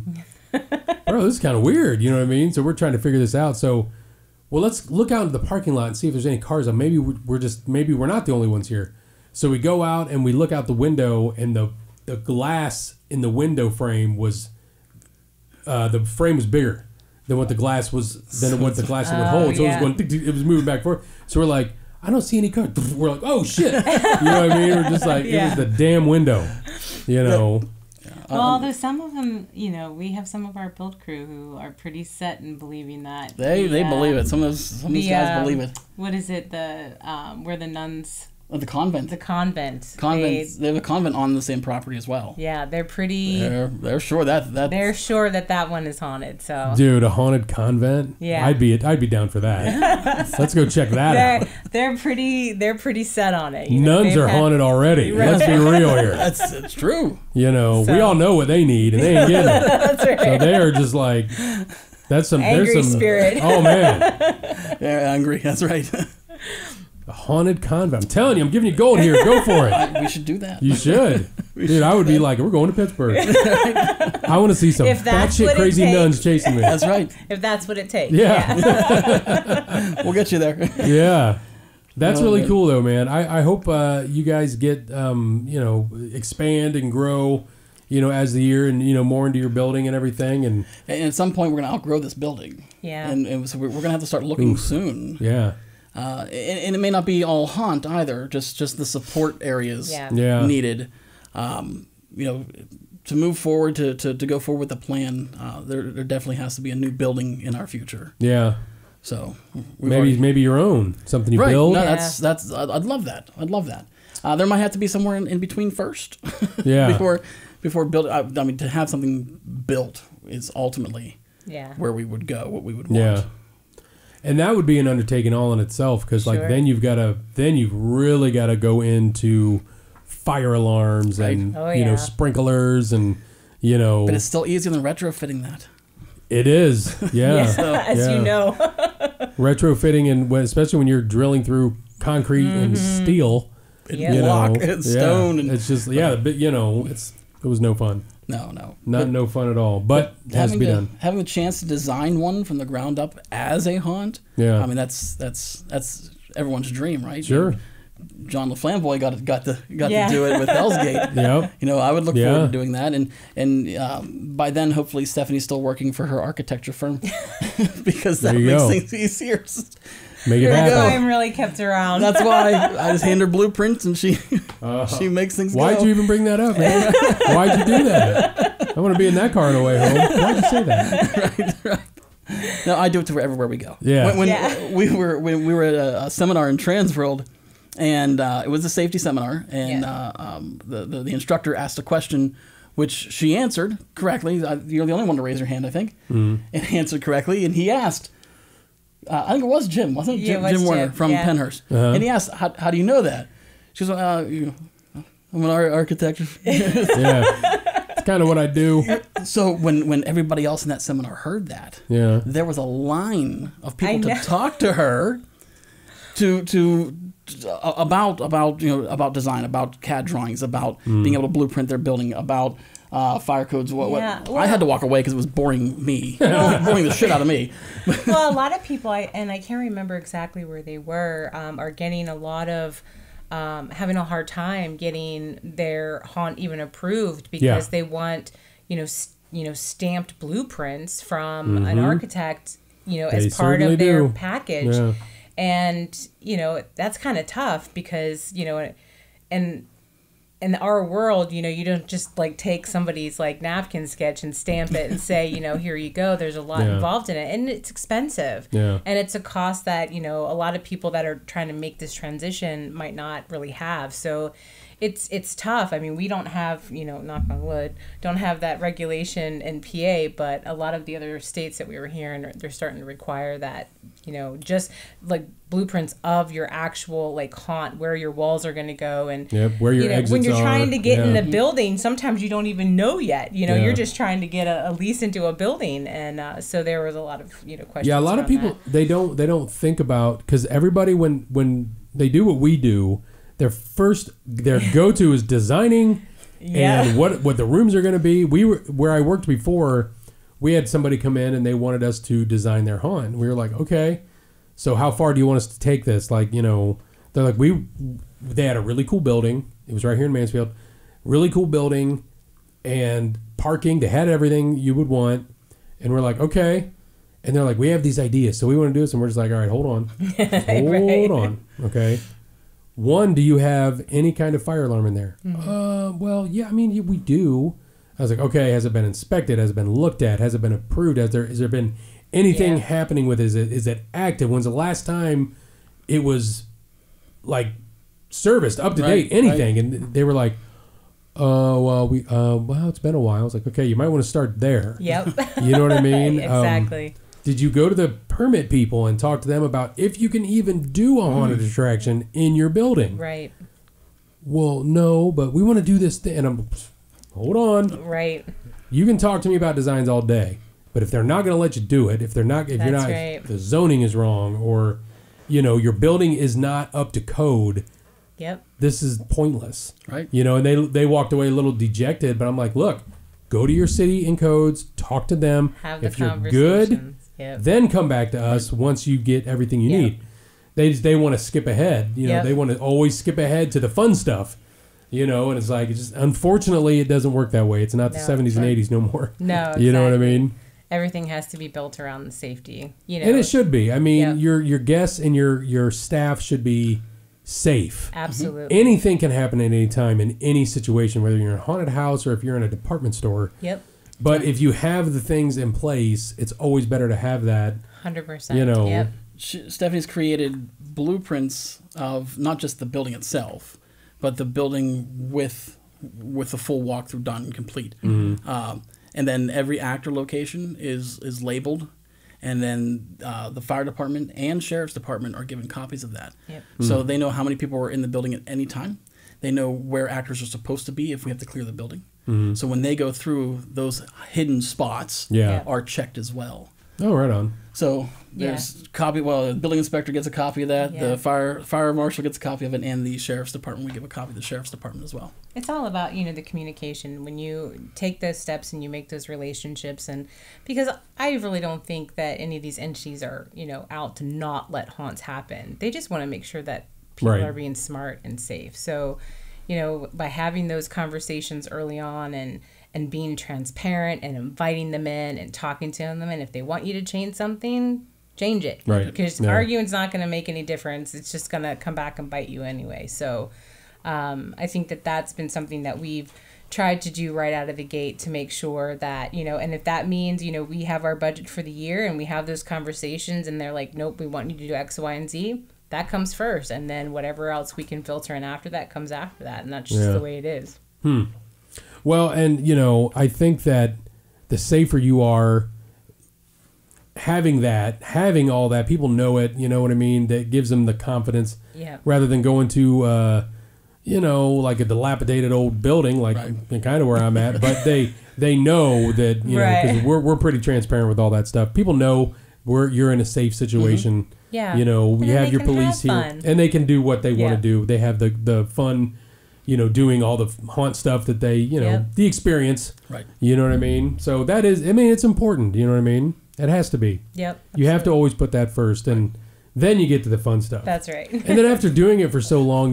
bro, this is kind of weird. You know what I mean? So we're trying to figure this out. So, well, let's look out into the parking lot and see if there's any cars. Maybe we're not the only ones here. So we go out and we look out the window, and the glass in the window frame was, the frame was bigger than what the glass was, than what the glass would hold. So it was moving back and forth. So we're like, I don't see any cars. We're like, oh shit. You know what I mean? We're just like, it was the damn window, Well, there's some of them, we have some of our build crew who are pretty set in believing that. They believe it. Some of these guys believe it. What is it? Where the nuns... The convent. The convent. They have a convent on the same property as well. Yeah, they're pretty... They're sure that... They're sure that one is haunted, so... Dude, a haunted convent? Yeah. I'd be down for that. Let's go check that out. They're pretty set on it. Nuns are haunted already. Right. Let's be real here. It's true. We all know what they need, and they ain't getting it. That's right. So they are just like... That's some angry there's some spirit. Oh man. Yeah, angry. That's right. A haunted convent. I'm telling you, I'm giving you gold here. Go for it. We should do that. You should. Dude, I would be like, we're going to Pittsburgh. I want to see some batshit crazy nuns chasing me. That's right. If that's what it takes. Yeah. We'll get you there. Yeah. That's really cool, though, man. I hope you guys get, expand and grow, as the year and, more into your building and everything. And at some point, we're going to outgrow this building. Yeah. And so we're going to have to start looking soon. Yeah. And it may not be all haunt either, just the support areas needed. To move forward, to go forward with the plan, there definitely has to be a new building in our future. Yeah. So maybe your own, something you build. No, that's I'd love that. There might have to be somewhere in between first. Yeah. before build. I mean, to have something built is ultimately where we would go, what we would want. Yeah. And that would be an undertaking all in itself, because then you've really got to go into fire alarms and sprinklers and But it's still easier than retrofitting that. It is, yeah. As you know. Retrofitting, and especially when you're drilling through concrete and steel, block and stone, and it's just it was no fun. No fun at all. But it has to be done. Having the chance to design one from the ground up as a haunt, I mean that's everyone's dream, right? Sure. John LaFlamboy got to do it with Hell's Gate. Yep. I would look forward to doing that, and by then hopefully Stephanie's still working for her architecture firm because that makes things easier. Make it happen. That's why I'm really kept around. That's why I just hand her blueprints and she makes things. Why'd you even bring that up, man? Why'd you do that? I want to be in that car on the way home. Why'd you say that? Right. No, I do it to everywhere we go. Yeah. When we were at a seminar in Transworld. And it was a safety seminar, and the instructor asked a question, which she answered correctly. You're the only one to raise your hand, I think, and answered correctly. And he asked, I think it was Jim, wasn't it? Jim Warner from Pennhurst. And he asked, how do you know that? She was like, I'm an architect. It's kind of what I do. So when everybody else in that seminar heard that, there was a line of people to talk to her about design, about CAD drawings, about being able to blueprint their building, about fire codes. I had to walk away because it was boring me, boring the shit out of me. Well, a lot of people, and I can't remember exactly where they were, are getting a lot of having a hard time getting their haunt even approved because they want stamped blueprints from an architect as part of their package. Yeah. And, that's kind of tough because, in our world, you don't just take somebody's napkin sketch and stamp it and say, here you go. There's a lot involved in it, and it's expensive. Yeah. And it's a cost that, a lot of people that are trying to make this transition might not really have. So it's tough. I mean, we don't have, knock on wood, don't have that regulation in PA, but a lot of the other states that we were hearing, they're starting to require that, just blueprints of your actual haunt, where your walls are going to go, and where your exits when you're trying are. to get in the building, sometimes you don't even know yet. You're just trying to get a lease into a building, and so there was a lot of questions. Yeah, a lot of people they don't think about, because everybody when they do what we do, their go-to is designing and what the rooms are going to be. Where I worked before, we had somebody come in and they wanted us to design their haunt. We were like, okay, so how far do you want us to take this? They're like, they had a really cool building. It was right here in Mansfield. Really cool building and parking. They had everything you would want. And we're like, okay. And they're like, we have these ideas, so we want to do this. And we're just like, all right, hold on. Hold on. Okay. One, do you have any kind of fire alarm in there? Well, yeah, I mean, we do. I was like, okay, has it been inspected? Has it been looked at? Has it been approved? Has there been anything happening with it? Is it active? When's the last time it was serviced, up to date, anything? Right. And they were like, well, it's been a while. I was like, okay, you might want to start there. Yep. You know what I mean? Exactly. Did you go to the permit people and talk to them about if you can even do a haunted attraction in your building? Right. Well, no, but we want to do this thing. And hold on. Right. You can talk to me about designs all day. But if they're not going to let you do it, if the zoning is wrong, or your building is not up to code, this is pointless. Right. And they walked away a little dejected, but I'm like, look, go to your city and codes, talk to them. If you're good, then come back to us once you get everything you need. They want to skip ahead. They want to always skip ahead to the fun stuff. And it's like, unfortunately, it doesn't work that way. It's not the 70s and 80s no more. No, exactly. You know what I mean? Everything has to be built around the safety. And it should be. I mean, your guests and your staff should be safe. Absolutely. Anything can happen at any time in any situation, whether you're in a haunted house or if you're in a department store. Yep. But if you have the things in place, it's always better to have that. 100%. Yep. Stephanie's created blueprints of not just the building itself, but the building with the full walkthrough done and complete. Mm-hmm. And then every actor location is labeled, and then the fire department and sheriff's department are given copies of that. Yep. So they know how many people are in the building at any time. They know where actors are supposed to be if we have to clear the building. Mm-hmm. So when they go through, those hidden spots are checked as well. Oh, right on. So there's copy. Well, the building inspector gets a copy of that. The fire marshal gets a copy of it, and the sheriff's department, we give a copy to the sheriff's department as well. It's all about the communication when you take those steps and you make those relationships, and because I really don't think that any of these entities are out to not let haunts happen. They just want to make sure that people are being smart and safe. So, by having those conversations early on and being transparent and inviting them in and talking to them, and if they want you to change something, change it. Right. Because arguing's not going to make any difference. It's just going to come back and bite you anyway. So I think that's been something that we've tried to do right out of the gate to make sure that, and if that means, we have our budget for the year and we have those conversations and they're like, nope, we want you to do X, Y, and Z, that comes first. And then whatever else we can filter in after that comes after that. And that's just the way it is. Well, and, I think that the safer you are having all that, people know it, you know what I mean? That gives them the confidence rather than going to, like a dilapidated old building, like kind of where I'm at. But they know that, because we're pretty transparent with all that stuff. People know you're in a safe situation. Mm-hmm. Yeah. We have your police here. And they can do what they want to do. They have the fun, doing all the haunt stuff that they, the experience. Right. You know what I mean? So that is, it's important. You know what I mean? It has to be. Yep. You have to always put that first, and then you get to the fun stuff. That's right. And then after doing it for so long,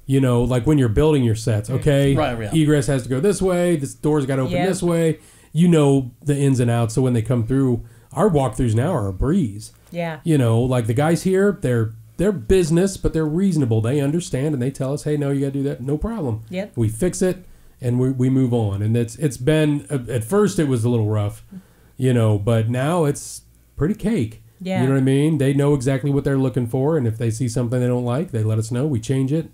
like when you're building your sets, okay, egress has to go this way, this door's got to open this way. The ins and outs. So when they come through, our walkthroughs now are a breeze. Yeah. Like the guys here, they're business, but they're reasonable. They understand, and they tell us, hey, no, you got to do that. No problem. Yep. We fix it, and we move on. And it's been, at first it was a little rough, but now it's pretty cake. Yeah. You know what I mean? They know exactly what they're looking for, and if they see something they don't like, they let us know. We change it.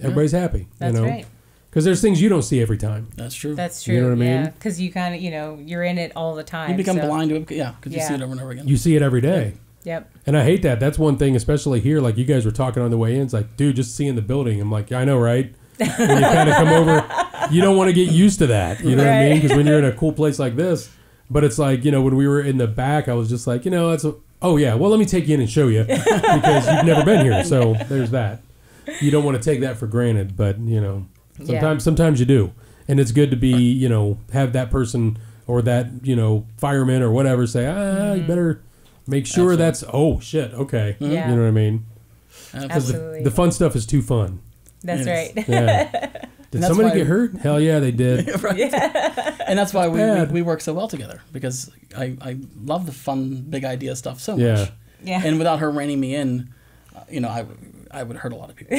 Everybody's happy. That's right. Because there's things you don't see every time. That's true. That's true. You know what I mean? Yeah, because you kind of, you're in it all the time. You become blind to it, because you see it over and over again. You see it every day. Yep. And I hate that. That's one thing, especially here. Like you guys were talking on the way in. It's like, dude, just seeing the building. I'm like, I know, right? When you kind of come over, you don't want to get used to that. You know what I mean? Because when you're in a cool place like this, but it's like, when we were in the back, I was just like, oh yeah, well, let me take you in and show you because you've never been here. So there's that. You don't want to take that for granted, but sometimes you do. And it's good to be, have that person or that, fireman or whatever say, you better make sure that's, oh shit, okay. Yeah. You know what I mean? Absolutely. The fun stuff is too fun. That's right. Yeah. Did somebody get hurt? Hell yeah, they did. And that's why we work so well together, because I love the fun, big idea stuff so much. Yeah. And without her reining me in, I would hurt a lot of people.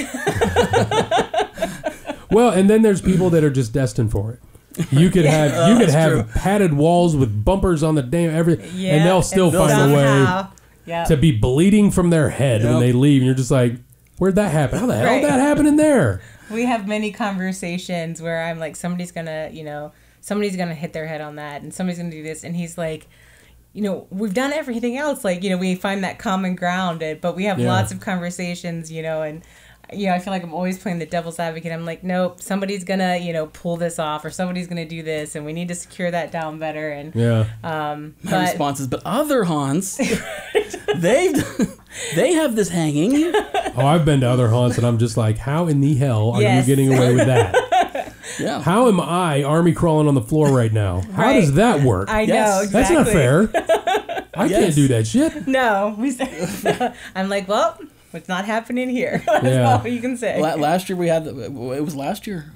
Well, and then there's people that are just destined for it. You could have padded walls with bumpers on the damn everything, and they'll still find a way to be bleeding from their head when they leave. And you're just like, where'd that happen? How the hell did that happen in there? We have many conversations where I'm like, somebody's gonna hit their head on that, and somebody's gonna do this, and he's like, we've done everything else. Like, we find that common ground, but we have lots of conversations, and I feel like I'm always playing the devil's advocate. I'm like, nope, somebody's gonna, pull this off, or somebody's gonna do this, and we need to secure that down better. And my response is, but other haunts, they have this hanging. Oh, I've been to other haunts, and I'm just like, how in the hell are you getting away with that? Yeah. How am I army crawling on the floor right now? How does that work? I know, exactly. That's not fair. I can't do that shit. No. I'm like, well, it's not happening here. That's all you can say. Last year we had, it was last year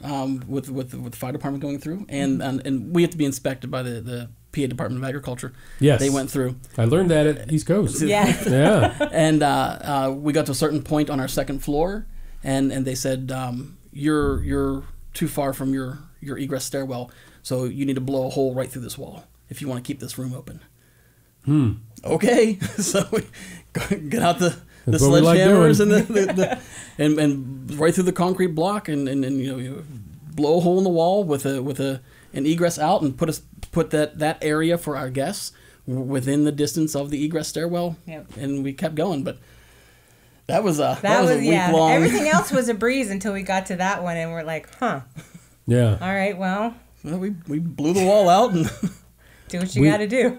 with the fire department going through, and we have to be inspected by the PA Department of Agriculture. Yes. They went through. I learned that at East Coast. Yeah. And we got to a certain point on our second floor, and they said, you're too far from your egress stairwell, so you need to blow a hole right through this wall if you want to keep this room open. Okay. So we get out the sledgehammers and right through the concrete block and you blow a hole in the wall with an egress out and put that area for our guests within the distance of the egress stairwell. Yep. And we kept going, but that was a week long. Everything else was a breeze until we got to that one, and we're like, huh. Yeah. All right, well we blew the wall out and do what you got to do.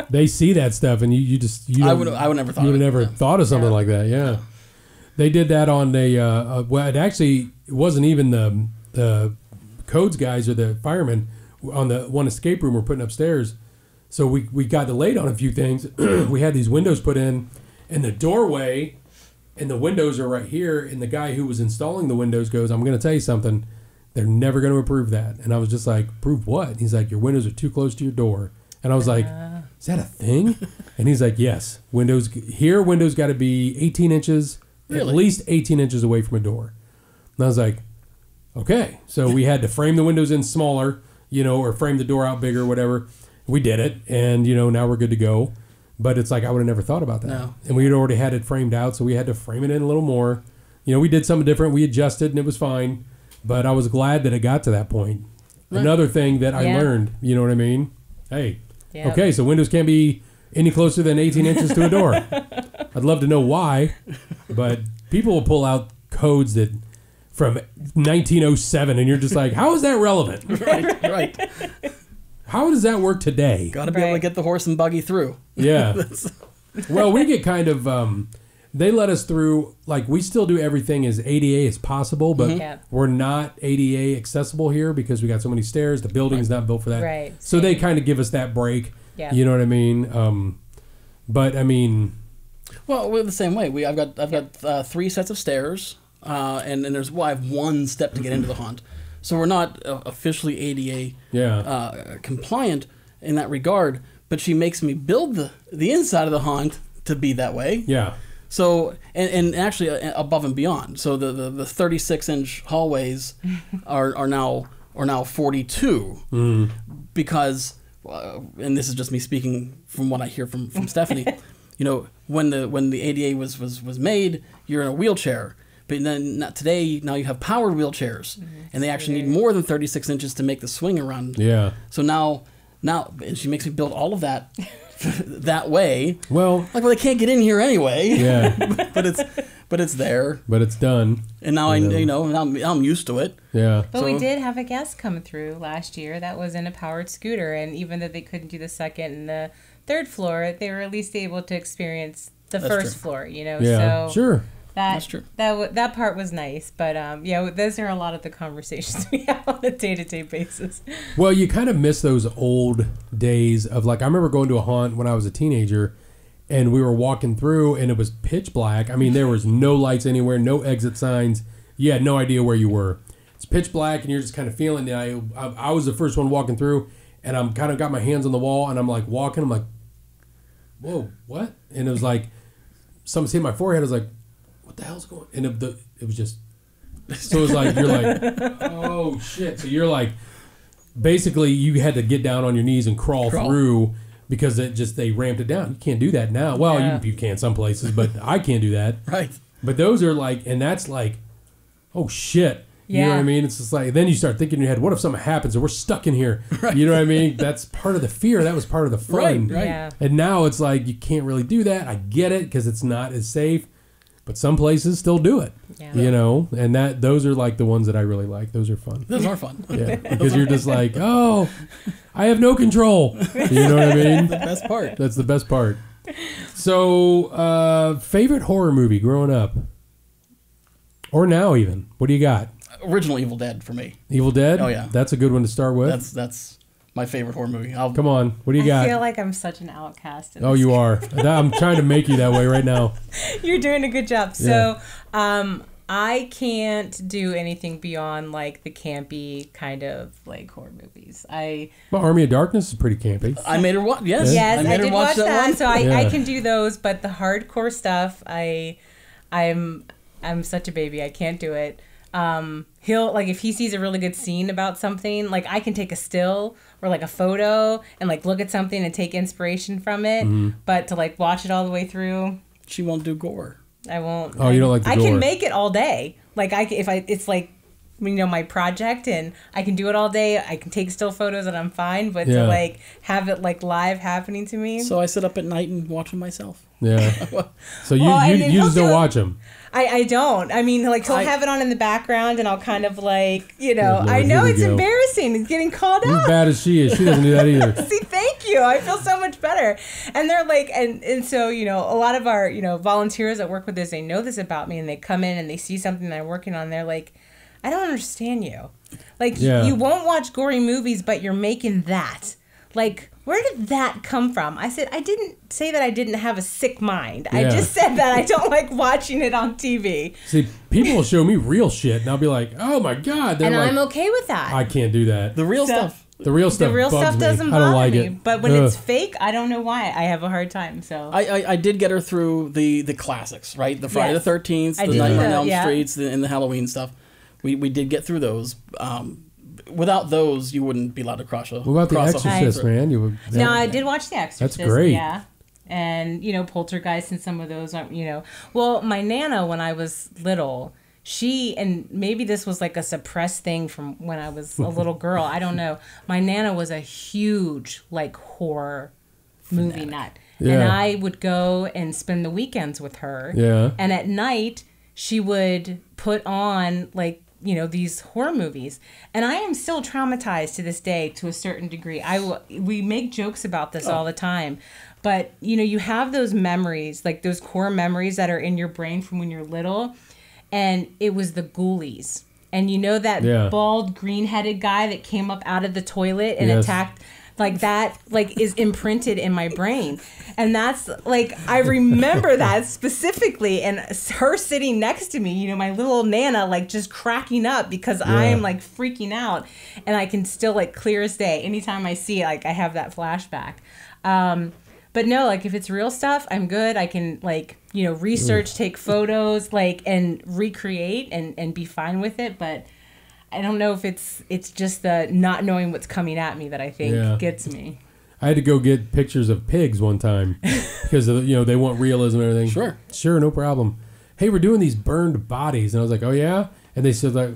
They see that stuff, and you I would never thought. You would never thought of something like that. Yeah. They did that on it wasn't even the codes guys or the firemen on the one escape room we're putting upstairs. So we got delayed on a few things. We had these windows put in, and the doorway and the windows are right here. And the guy who was installing the windows goes, "I'm going to tell you something. They're never going to approve that." And I was just like, "Approve what?" And he's like, "Your windows are too close to your door." And I was like, "Is that a thing?" And he's like, "Yes. Windows got to be 18 inches, at least 18 inches away from a door." And I was like, "Okay." So we had to frame the windows in smaller, or frame the door out bigger, whatever. We did it, and now we're good to go. But it's like I would have never thought about that. No. And we had already had it framed out, so we had to frame it in a little more. We did something different. We adjusted, and it was fine. But I was glad that it got to that point. Right. Another thing that I learned, you know what I mean? Hey, okay, so windows can't be any closer than 18 inches to a door. I'd love to know why, but people will pull out codes that from 1907, and you're just like, how is that relevant? Right. How does that work today? Got to be able to get the horse and buggy through. Yeah. Well, we get kind of... they let us through, like, we still do everything as ADA as possible, but we're not ADA accessible here because we got so many stairs. The building's not built for that. Right. So they kind of give us that break. Yeah. You know what I mean? But, I mean... Well, we're the same way. I've got 3 sets of stairs, and I have 1 step to get into the haunt. So we're not officially ADA compliant in that regard, but she makes me build the inside of the haunt to be that way. Yeah. So, and actually above and beyond. So the 36-inch hallways are now 42 because, and this is just me speaking from what I hear from Stephanie, when the ADA was made, you're in a wheelchair. But then not today, now you have powered wheelchairs, and they actually need more than 36 inches to make the swing around. Yeah. So now, and she makes me build all of that that way. Well, they can't get in here anyway. Yeah. but it's there. But it's done. And now now I'm used to it. Yeah. But we did have a guest come through last year that was in a powered scooter, and even though they couldn't do the second and the third floor, they were at least able to experience the first floor. Yeah. So sure. That's true. That part was nice, but those are a lot of the conversations we have on a day-to-day basis. Well, you kind of miss those old days of I remember going to a haunt when I was a teenager, and we were walking through, and it was pitch black. I mean, there was no lights anywhere, no exit signs. You had no idea where you were. It's pitch black, and you're just kind of feeling it. I was the first one walking through, and I'm kind of got my hands on the wall, and I'm walking. I'm like, whoa, what? And it was something hit my forehead. I was like, what the hell's going on? And it was just, so it was you're oh shit. So you're basically you had to get down on your knees and crawl through because they ramped it down. You can't do that now. Well, you can some places, but I can't do that. Right. But those are and that's oh shit. You know what I mean? It's just then you start thinking in your head, what if something happens and we're stuck in here? Right. You know what I mean? That's part of the fear. That was part of the fun. Right. Yeah. And now it's you can't really do that. I get it because it's not as safe. But some places still do it, you know, and those are like the ones that I really like. Those are fun. Those are fun. Yeah, because you're just like, oh, I have no control. You know what I mean? The best part. That's the best part. So, favorite horror movie growing up? Or now even? What do you got? Original Evil Dead for me. Evil Dead? Oh, yeah. That's a good one to start with. That's my favorite horror movie. Come on. What do you got? I feel like I'm such an outcast. Oh, you are. I'm trying to make you that way right now. You're doing a good job. So, I can't do anything beyond like the campy kind of like horror movies. Well, Army of Darkness is pretty campy. I made her watch. Yes, I made did her watch that. one. So I can do those, but the hardcore stuff, I'm such a baby. I can't do it. He'll like if he sees a really good scene about something, like I can take a still or like a photo and like look at something and take inspiration from it. But to like watch it all the way through, she won't do gore. I won't. Oh, you don't like the gore? I can make it all day. Like it's like, you know, my project and I can do it all day. I can take still photos and I'm fine. But to like have it like live happening to me. So I sit up at night and watch them myself. Yeah. So you just don't watch them. I don't. I mean, like, he'll have it on in the background, and I'll kind of, like, you know, I know it's embarrassing. It's getting called out. As bad as she is. She doesn't do that either. See, thank you. I feel so much better. And they're like, and so, you know, a lot of our, you know, volunteers that work with this, they know this about me, and they come in and they see something that I'm working on. They're like, I don't understand you. Like, you won't watch gory movies, but you're making that. Like, where did that come from? I said, I didn't say that I didn't have a sick mind. I just said that I don't like watching it on TV. See, people will show me real shit, and I'll be like, oh my God. And like, I'm okay with that. I can't do that. The real stuff. The real stuff doesn't bother bother me. It. But when it's fake, I don't know why. I have a hard time. So I did get her through the classics, right? The Friday the 13th, the Nightmare on Elm Streets, and the Halloween stuff. We did get through those. Without those, you wouldn't be allowed to cross a. What about The Exorcist, man? No, I did watch The Exorcist. That's great. Yeah, and you know, Poltergeist and some of those. You know, well, my Nana when I was little, and maybe this was like a suppressed thing from when I was a little girl. I don't know. My Nana was a huge like horror movie nut, and I would go and spend the weekends with her. Yeah, and at night she would put on like, you know, these horror movies, and I am still traumatized to this day to a certain degree. We make jokes about this all the time, but you know, you have those memories, like those core memories that are in your brain from when you're little, and it was the Ghoulies, and you know that bald green-headed guy that came up out of the toilet and attacked. Like that, like is imprinted in my brain, and that's like I remember that specifically, and her sitting next to me, you know, my little Nana, like just cracking up because I'm like freaking out, and I can still like clear as day. Anytime I see it, like I have that flashback. But no, like if it's real stuff, I'm good. I can like, you know, research, take photos, like and recreate and be fine with it, but. I don't know if it's just the not knowing what's coming at me that I think gets me. I had to go get pictures of pigs one time because you know they want realism and everything. Sure, no problem. Hey, we're doing these burned bodies, and I was like, oh yeah, and they said like,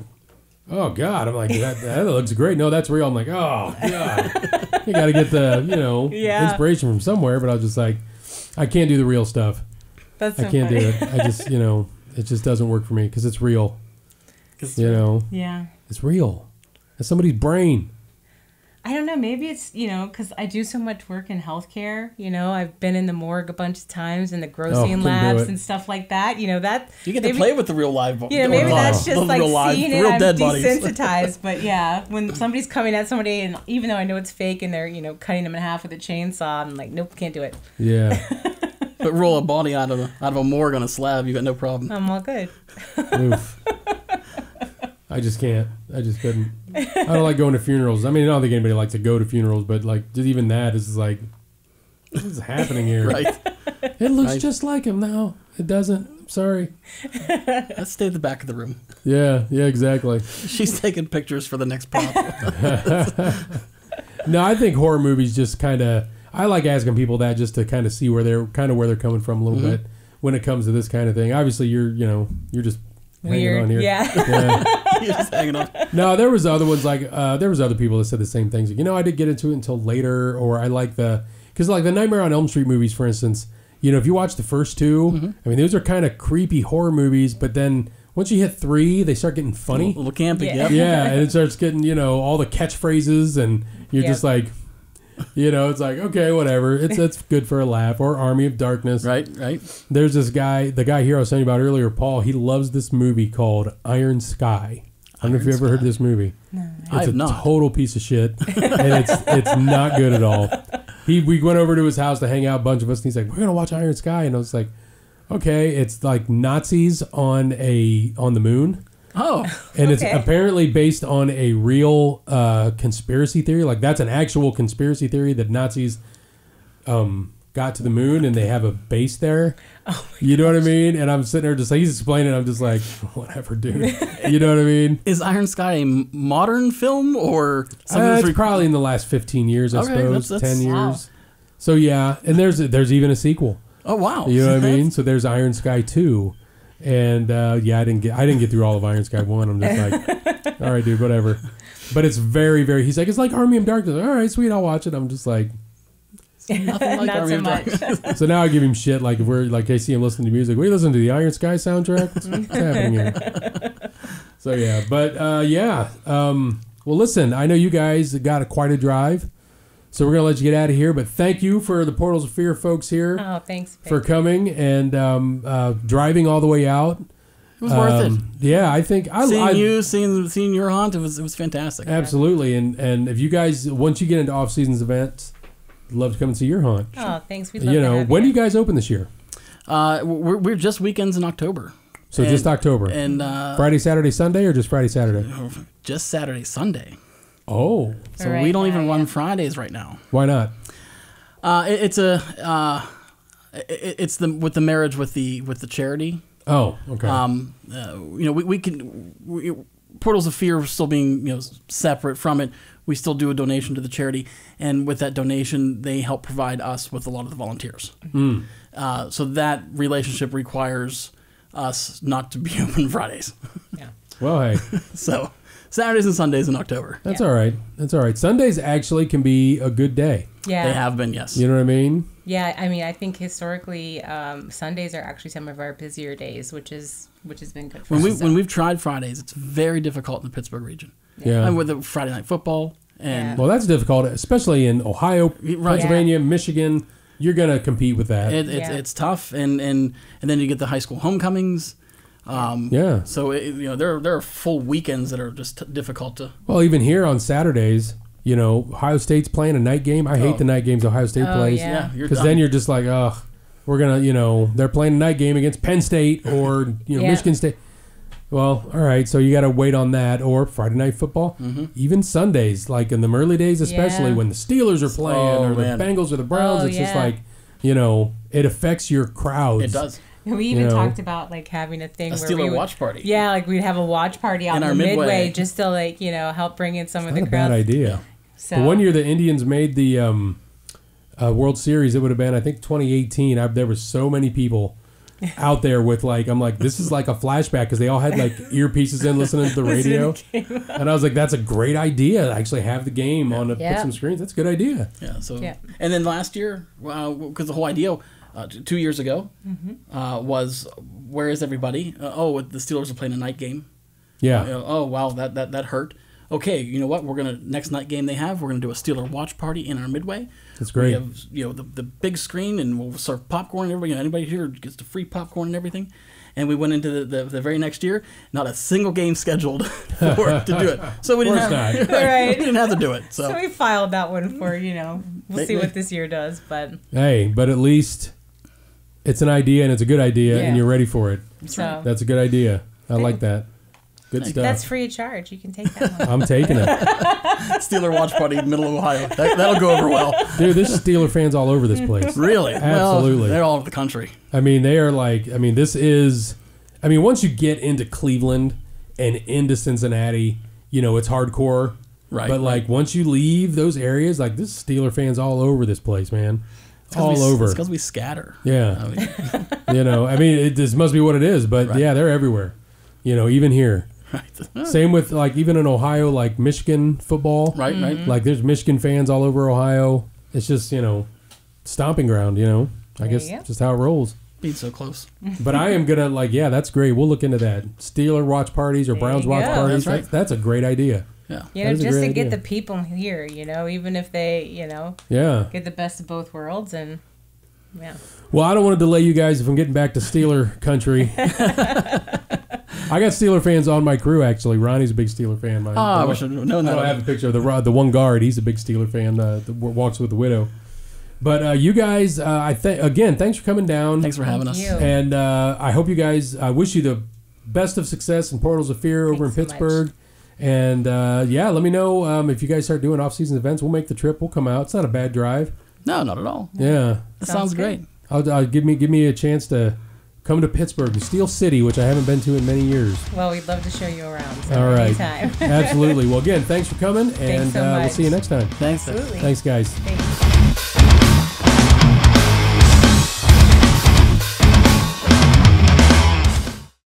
oh God, I'm like that looks great. No, that's real. I'm like, oh God, you got to get the inspiration from somewhere. But I was just like, I can't do the real stuff. That's I can't do it. I just it just doesn't work for me because it's real. It's real. It's somebody's brain. I don't know. Maybe it's, you know, because I do so much work in healthcare. You know, I've been in the morgue a bunch of times in the grossing labs and stuff like that. You know, that you get to play with the real live. Yeah, maybe that's just like seeing it. I'm dead desensitized. But yeah, when somebody's coming at somebody, and even though I know it's fake, and they're, you know, cutting them in half with a chainsaw, I'm like, nope, can't do it. Yeah. But roll a body out of a morgue on a slab, you got no problem. I'm all good. Oof. I just can't. I just couldn't. I don't like going to funerals. I mean, I don't think anybody likes to go to funerals, but like, just even that is like, what is happening here? Right. It looks just like him now. It doesn't. I'm sorry. Let's stay at the back of the room. Yeah, exactly. She's taking pictures for the next prop. No, I think horror movies just kind of, I like asking people that just to kind of see where they're coming from a little bit when it comes to this kind of thing. Obviously, you're just weird on here. Yeah. You're just hanging on. No, there was other ones like there was other people that said the same things. You know, I didn't get into it until later, or I like because like the Nightmare on Elm Street movies, for instance. if you watch the first two, I mean, those are kind of creepy horror movies, but then once you hit 3, they start getting funny. A little campy, Yeah, and it starts getting, all the catchphrases, and you're just like, it's like, okay, whatever. It's good for a laugh. Or Army of Darkness. Right. There's this guy, the guy here I was telling you about earlier, Paul, he loves this movie called Iron Sky. I don't know if you ever heard of this movie. No. It's a total piece of shit, and it's not good at all. We went over to his house to hang out, a bunch of us, and he's like, we're going to watch Iron Sky. And I was like, okay, it's like Nazis on the moon. Oh. And it's apparently based on a real conspiracy theory. Like, that's an actual conspiracy theory that Nazis got to the moon and they have a base there. Oh, you know what I mean? And I'm sitting there just like, he's explaining it. I'm just like, whatever, dude. You know what I mean? Is Iron Sky a modern film or something? It's probably in the last 15 years, I suppose. That's 10 years. Wow. So, yeah. And there's even a sequel. Oh, wow. You know what I mean? So there's Iron Sky 2. And I didn't get through all of Iron Sky 1. I'm just like, all right, dude, whatever. But it's very, very, he's like, it's like Army of Darkness. All right, sweet, I'll watch it. I'm just like, Nothing like not Army so of much. Darkness. so now I give him shit. Like, if we're like, I see him listening to music. We listen to the Iron Sky soundtrack. What's happening here? So yeah, but well, listen, I know you guys got quite a drive. So we're going to let you get out of here. But thank you for the Portals of Fear folks here. Oh, thanks. For coming and driving all the way out. It was worth it. Yeah, I think seeing your haunt, it was fantastic. Absolutely, and if you guys, once you get into off seasons events, love to come and see your haunt. Oh, thanks. We'd love to have when do you you guys open this year? We're just weekends in October. So just October. And Friday, Saturday, Sunday, or just Friday, Saturday? Just Saturday, Sunday. Oh, so right we don't now, even run Fridays right now. Why not? It's with the marriage with the charity. Oh, okay. We can Portals of Fear still being separate from it. We still do a donation to the charity, and with that donation, they help provide us with a lot of the volunteers. So that relationship requires us not to be open Fridays. Yeah. Well, hey. So Saturdays and Sundays in October. That's all right. That's all right. Sundays actually can be a good day. Yeah. They have been, yes. You know what I mean? Yeah, I mean, I think historically, Sundays are actually some of our busier days, which has been good for us. When we've tried Fridays, it's very difficult in the Pittsburgh region. Yeah. And with the Friday night football. And well, that's difficult, especially in Ohio, Pennsylvania, Michigan. You're going to compete with that. It's tough. And then you get the high school homecomings. So there are full weekends that are just difficult to. Well, even here on Saturdays, Ohio State's playing a night game. I hate the night games Ohio State plays. Yeah. Because then you're just like, oh, we're gonna, they're playing a night game against Penn State or Michigan State. Well, all right, so you got to wait on that. Or Friday night football, even Sundays, like in the early days, especially when the Steelers are playing the Bengals or the Browns. It's just like, it affects your crowds. It does. We even talked about like having a thing where Steeler watch party. Yeah, like we'd have a watch party out in the midway just to like help bring in some of the crowds. Not a bad idea. So. But one year the Indians made the World Series. It would have been, I think, 2018. There were so many people out there with I'm like, this is like a flashback because they all had like earpieces in listening to the radio. And I was like, that's a great idea to actually have the game on put some screens. That's a good idea. Yeah. So and then last year, because the whole idea 2 years ago was where is everybody? The Steelers are playing a night game. Yeah. Oh wow, that hurt. Okay, you know what? Next night game we're gonna do a Steeler watch party in our midway. That's great. We have the big screen and we'll serve popcorn and everybody. Anybody here gets the free popcorn and everything. And we went into the very next year, not a single game scheduled to do it. So we didn't have right. We didn't have to do it. So we filed that one for we'll see what this year does. But hey, but at least it's an idea and it's a good idea and you're ready for it. So that's a good idea. I like that. Good stuff. That's free of charge. You can take that one. I'm taking it. Steeler watch party in middle of Ohio. That'll go over well. Dude, there's Steeler fans all over this place. Really? Absolutely. Well, they're all over the country. I mean, they are once you get into Cleveland and into Cincinnati, it's hardcore. Right. But once you leave those areas, this Steeler fans all over this place, man. All over. It's because we scatter. Yeah. This must be what it is, but they're everywhere. Even here. Right. Same with even in Ohio, Michigan football. Right. There's Michigan fans all over Ohio. It's just, stomping ground, I guess just how it rolls. Being so close. But I am gonna that's great. We'll look into that. Steeler watch parties or Browns watch parties. That's right. That's a great idea. Yeah. Just to get the people here, even if they, get the best of both worlds and Well, I don't want to delay you guys if I'm getting back to Steeler country. I got Steeler fans on my crew, actually. Ronnie's a big Steeler fan. I wish I'd known that. I don't have a picture of the one guard. He's a big Steeler fan that walks with the widow. But you guys, again, thanks for coming down. Thanks for having us. And I hope you guys, I wish you the best of success in Portals of Fear over in Pittsburgh. And let me know if you guys start doing off-season events. We'll make the trip. We'll come out. It's not a bad drive. No, not at all. Yeah. That sounds great. I'll give me a chance to come to Pittsburgh, to Steel City, which I haven't been to in many years. Well, we'd love to show you around. So all right. Anytime. Absolutely. Well, again, thanks for coming, and so we'll see you next time. Thanks. Absolutely. Thanks, guys. Thanks.